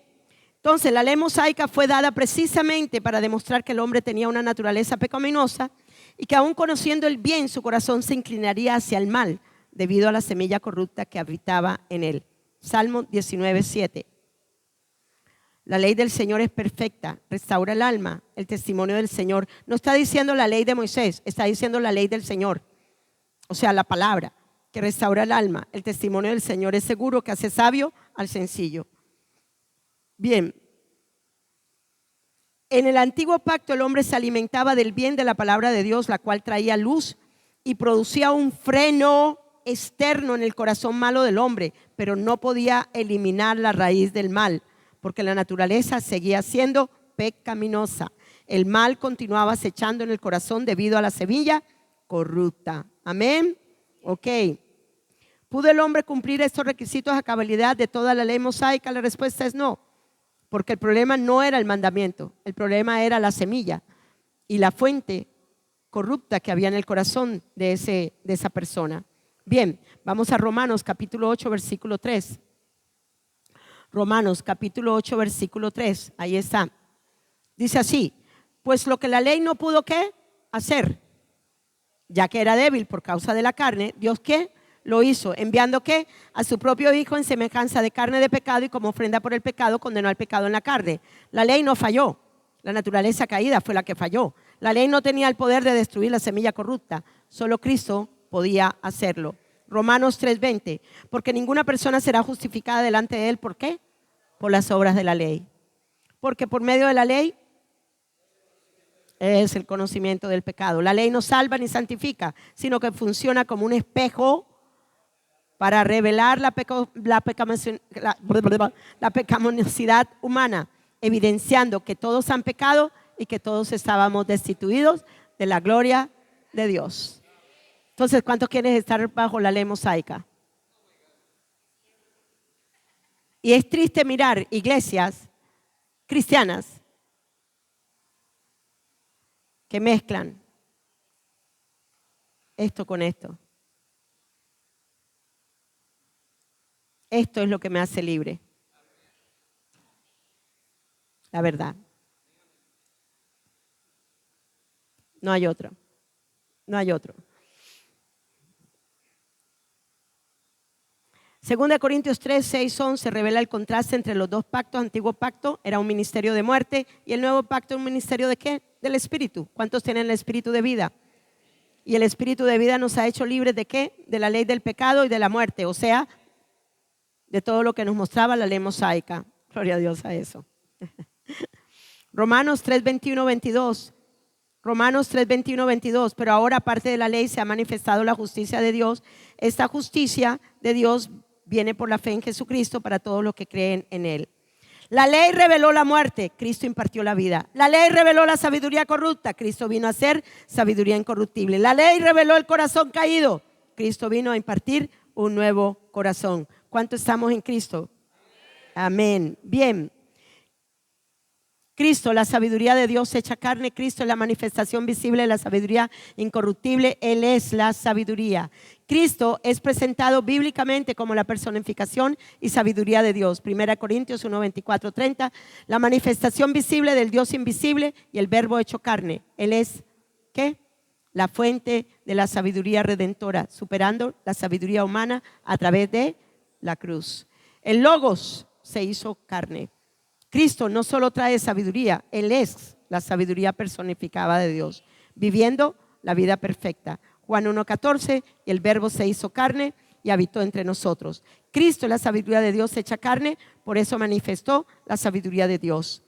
Speaker 1: entonces la ley mosaica fue dada precisamente para demostrar que el hombre tenía una naturaleza pecaminosa y que aún conociendo el bien, su corazón se inclinaría hacia el mal debido a la semilla corrupta que habitaba en él. Salmo 19:7. La ley del Señor es perfecta, restaura el alma, el testimonio del Señor. No está diciendo la ley de Moisés, está diciendo la ley del Señor. O sea, la palabra que restaura el alma. El testimonio del Señor es seguro, que hace sabio al sencillo. Bien. En el antiguo pacto el hombre se alimentaba del bien de la palabra de Dios, la cual traía luz y producía un freno externo en el corazón malo del hombre, pero no podía eliminar la raíz del mal, porque la naturaleza seguía siendo pecaminosa. El mal continuaba acechando en el corazón debido a la semilla corrupta. Amén. Ok. ¿Pudo el hombre cumplir estos requisitos a cabalidad de toda la ley mosaica? La respuesta es no, porque el problema no era el mandamiento, el problema era la semilla y la fuente corrupta que había en el corazón de esa persona. Bien, vamos a Romanos capítulo 8, versículo 3. Romanos capítulo 8, versículo 3, ahí está. Dice así: pues lo que la ley no pudo ¿qué? Hacer, ya que era débil por causa de la carne, Dios ¿qué? Lo hizo, enviando ¿qué? A su propio Hijo en semejanza de carne de pecado, y como ofrenda por el pecado condenó al pecado en la carne. La ley no falló, la naturaleza caída fue la que falló. La ley no tenía el poder de destruir la semilla corrupta, solo Cristo podía hacerlo. Romanos 3:20, porque ninguna persona será justificada delante de él, ¿por qué? Por las obras de la ley. Porque por medio de la ley es el conocimiento del pecado. La ley no salva ni santifica, sino que funciona como un espejo para revelar la pecaminosidad humana, evidenciando que todos han pecado y que todos estábamos destituidos de la gloria de Dios. Entonces, ¿cuántos quieren estar bajo la ley mosaica? Y es triste mirar iglesias cristianas que mezclan esto con esto. Esto es lo que me hace libre. La verdad. No hay otro. No hay otro. Segunda de Corintios 3, 6, 11 revela el contraste entre los dos pactos. Antiguo pacto era un ministerio de muerte y el nuevo pacto un ministerio ¿de qué? Del Espíritu. ¿Cuántos tienen el Espíritu de vida? Y el Espíritu de vida nos ha hecho libres ¿de qué? De la ley del pecado y de la muerte, o sea, de todo lo que nos mostraba la ley mosaica. Gloria a Dios a eso. Romanos 3, 21, 22. Romanos 3, 21, 22. Pero ahora, aparte de la ley, se ha manifestado la justicia de Dios. Esta justicia de Dios viene por la fe en Jesucristo para todos los que creen en Él. La ley reveló la muerte, Cristo impartió la vida. La ley reveló la sabiduría corrupta, Cristo vino a ser sabiduría incorruptible. La ley reveló el corazón caído, Cristo vino a impartir un nuevo corazón. ¿Cuánto estamos en Cristo? Amén. Bien. Cristo, la sabiduría de Dios hecha carne. Cristo es la manifestación visible de la sabiduría incorruptible. Él es la sabiduría. Cristo es presentado bíblicamente como la personificación y sabiduría de Dios. 1 Corintios 1, 24, 30. La manifestación visible del Dios invisible y el verbo hecho carne. Él es, ¿qué? La fuente de la sabiduría redentora, superando la sabiduría humana a través de la cruz. El Logos se hizo carne. Cristo no solo trae sabiduría, Él es la sabiduría personificada de Dios, viviendo la vida perfecta. Juan 1:14, y el verbo se hizo carne y habitó entre nosotros. Cristo es la sabiduría de Dios hecha carne, por eso manifestó la sabiduría de Dios.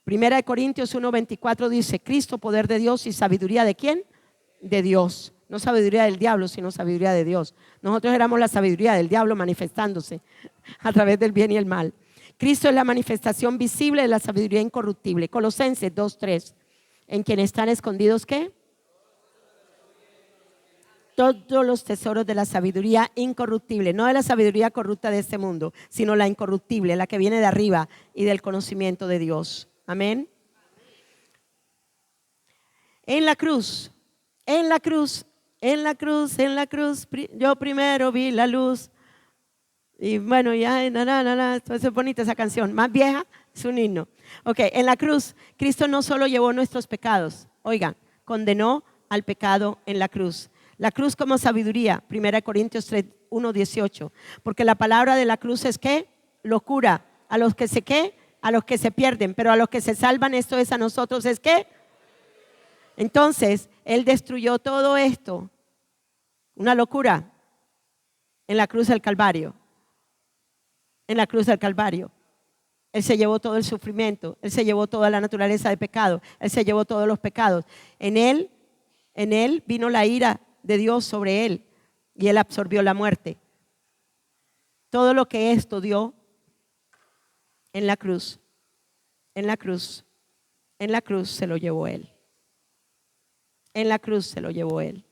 Speaker 1: 1 Corintios 1:24 dice, Cristo, poder de Dios y sabiduría ¿de quién? De Dios. No sabiduría del diablo, sino sabiduría de Dios. Nosotros éramos la sabiduría del diablo manifestándose a través del bien y el mal. Cristo es la manifestación visible de la sabiduría incorruptible. Colosenses 2:3. En quien están escondidos ¿qué? Todos los tesoros de la sabiduría incorruptible, no de la sabiduría corrupta de este mundo, sino la incorruptible, la que viene de arriba y del conocimiento de Dios. Amén. En la cruz, en la cruz, en la cruz, en la cruz, yo primero vi la luz. Y bueno, ya, es bonita esa canción, más vieja, es un himno. Ok, en la cruz, Cristo no solo llevó nuestros pecados, oigan, condenó al pecado en la cruz. La cruz como sabiduría, 1 Corintios 3, 1, 18. Porque la palabra de la cruz es ¿qué? Locura. A los que se ¿qué? A los que se pierden, pero a los que se salvan, esto es a nosotros, ¿es qué? Entonces, Él destruyó todo esto, una locura, en la cruz del Calvario. En la cruz del Calvario. Él se llevó todo el sufrimiento, Él se llevó toda la naturaleza de pecado, Él se llevó todos los pecados. En Él vino la ira de Dios sobre Él y Él absorbió la muerte. Todo lo que esto dio en la cruz, en la cruz, en la cruz se lo llevó Él. En la cruz se lo llevó Él.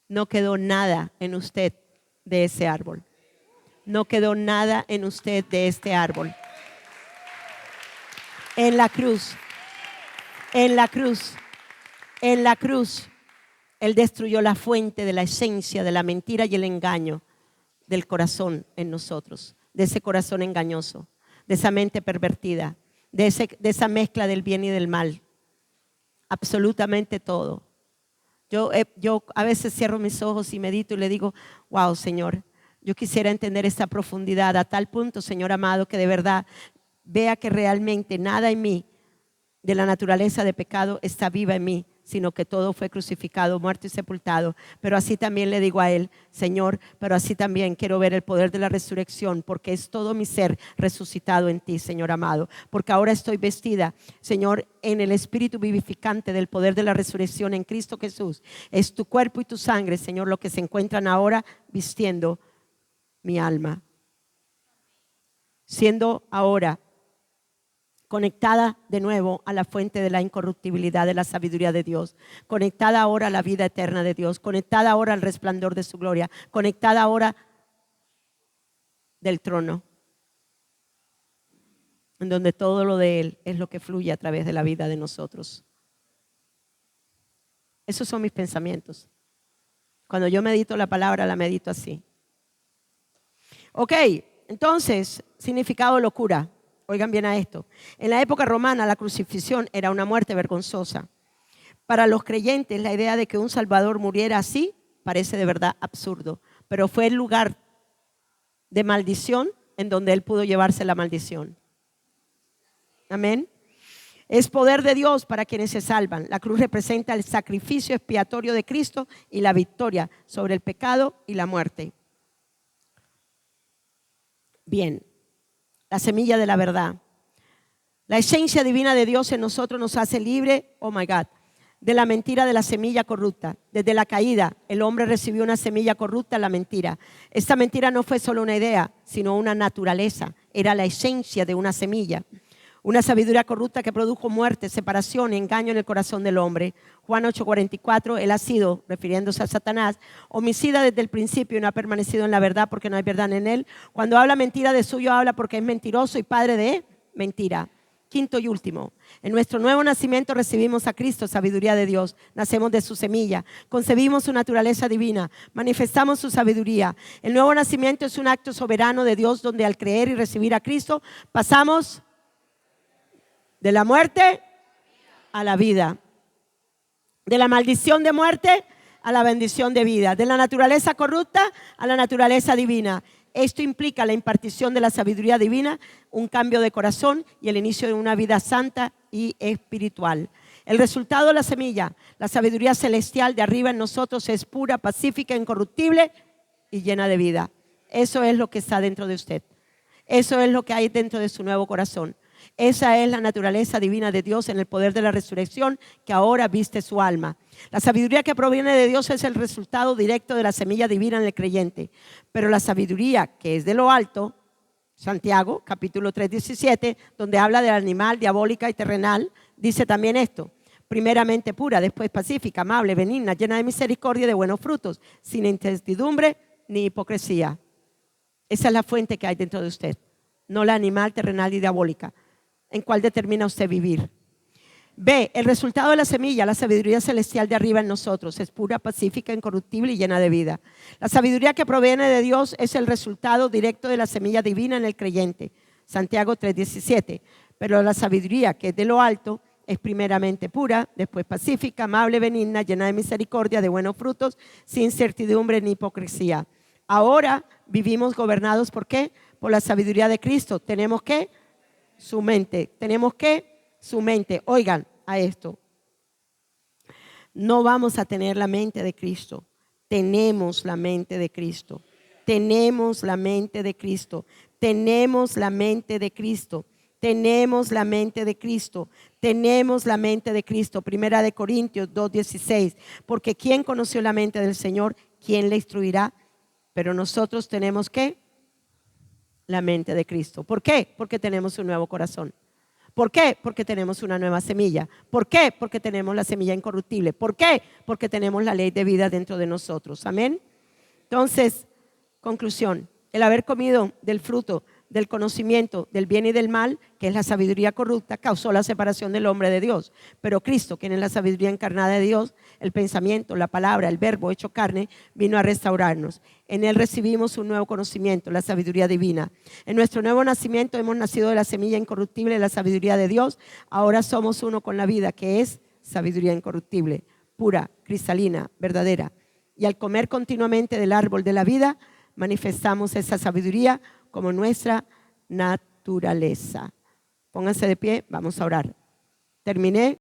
Speaker 1: No quedó nada en usted de ese árbol. No quedó nada en usted de este árbol. En la cruz, en la cruz, en la cruz, Él destruyó la fuente de la esencia de la mentira y el engaño del corazón en nosotros, de ese corazón engañoso, de esa mente pervertida, de esa mezcla del bien y del mal. Absolutamente todo. Yo a veces cierro mis ojos y medito y le digo, wow, Señor, yo quisiera entender esta profundidad a tal punto, Señor amado, que de verdad vea que realmente nada en mí de la naturaleza de pecado está viva en mí, sino que todo fue crucificado, muerto y sepultado. Pero así también le digo a Él, Señor, pero así también quiero ver el poder de la resurrección, porque es todo mi ser resucitado en ti, Señor amado. Porque ahora estoy vestida, Señor, en el espíritu vivificante del poder de la resurrección en Cristo Jesús. Es tu cuerpo y tu sangre, Señor, lo que se encuentran ahora vistiendo mi alma. Siendo ahora conectada de nuevo a la fuente de la incorruptibilidad de la sabiduría de Dios, conectada ahora a la vida eterna de Dios, conectada ahora al resplandor de su gloria, conectada ahora del trono, en donde todo lo de Él es lo que fluye a través de la vida de nosotros. Esos son mis pensamientos. Cuando yo medito la palabra, la medito así. Ok, entonces, significado locura. Oigan bien a esto. En la época romana la crucifixión era una muerte vergonzosa. Para los creyentes, la idea de que un Salvador muriera así parece de verdad absurdo, pero fue el lugar de maldición en donde Él pudo llevarse la maldición. Amén. Es poder de Dios para quienes se salvan. La cruz representa el sacrificio expiatorio de Cristo y la victoria sobre el pecado y la muerte. Bien, la semilla de la verdad. La esencia divina de Dios en nosotros nos hace libre, oh my God, de la mentira de la semilla corrupta. Desde la caída, el hombre recibió una semilla corrupta, la mentira. Esta mentira no fue solo una idea, sino una naturaleza. Era la esencia de una semilla. Una sabiduría corrupta que produjo muerte, separación y engaño en el corazón del hombre. Juan 8:44, él ha sido, refiriéndose a Satanás, homicida desde el principio y no ha permanecido en la verdad porque no hay verdad en él. Cuando habla mentira de suyo, habla porque es mentiroso y padre de mentira. Quinto y último, en nuestro nuevo nacimiento recibimos a Cristo, sabiduría de Dios. Nacemos de su semilla, concebimos su naturaleza divina, manifestamos su sabiduría. El nuevo nacimiento es un acto soberano de Dios donde al creer y recibir a Cristo pasamos de la muerte a la vida, de la maldición de muerte a la bendición de vida, de la naturaleza corrupta a la naturaleza divina. Esto implica la impartición de la sabiduría divina, un cambio de corazón y el inicio de una vida santa y espiritual. El resultado de la semilla, la sabiduría celestial de arriba en nosotros, es pura, pacífica, incorruptible y llena de vida. Eso es lo que está dentro de usted. Eso es lo que hay dentro de su nuevo corazón. Esa es la naturaleza divina de Dios en el poder de la resurrección que ahora viste su alma. La sabiduría que proviene de Dios es el resultado directo de la semilla divina en el creyente. Pero la sabiduría que es de lo alto, Santiago capítulo 3:17, donde habla del animal, diabólica y terrenal, dice también esto: primeramente pura, después pacífica, amable, benigna, llena de misericordia y de buenos frutos, sin incertidumbre ni hipocresía. Esa es la fuente que hay dentro de usted, no la animal, terrenal y diabólica. ¿En cuál determina usted vivir? B, el resultado de la semilla, la sabiduría celestial de arriba en nosotros, es pura, pacífica, incorruptible y llena de vida. La sabiduría que proviene de Dios es el resultado directo de la semilla divina en el creyente. Santiago 3:17. Pero la sabiduría que es de lo alto es primeramente pura, después pacífica, amable, benigna, llena de misericordia, de buenos frutos, sin certidumbre ni hipocresía. Ahora vivimos gobernados ¿por qué? Por la sabiduría de Cristo. Tenemos que su mente. Tenemos que su mente. Oigan a esto. No vamos a tener la mente de Cristo. Tenemos la mente de Cristo. Tenemos la mente de Cristo. Tenemos la mente de Cristo. Tenemos la mente de Cristo. Tenemos la mente de Cristo. Primera de Corintios 2:16. Porque ¿quién conoció la mente del Señor? ¿Quién le instruirá? Pero nosotros tenemos que la mente de Cristo. ¿Por qué? Porque tenemos un nuevo corazón. ¿Por qué? Porque tenemos una nueva semilla. ¿Por qué? Porque tenemos la semilla incorruptible. ¿Por qué? Porque tenemos la ley de vida dentro de nosotros. Amén. Entonces, conclusión, el haber comido del fruto del conocimiento del bien y del mal, que es la sabiduría corrupta, causó la separación del hombre de Dios. Pero Cristo, quien es la sabiduría encarnada de Dios, el pensamiento, la palabra, el verbo hecho carne, vino a restaurarnos. En Él recibimos un nuevo conocimiento, la sabiduría divina. En nuestro nuevo nacimiento hemos nacido de la semilla incorruptible de la sabiduría de Dios. Ahora somos uno con la vida, que es sabiduría incorruptible, pura, cristalina, verdadera. Y al comer continuamente del árbol de la vida, manifestamos esa sabiduría como nuestra naturaleza. Pónganse de pie, vamos a orar. Terminé.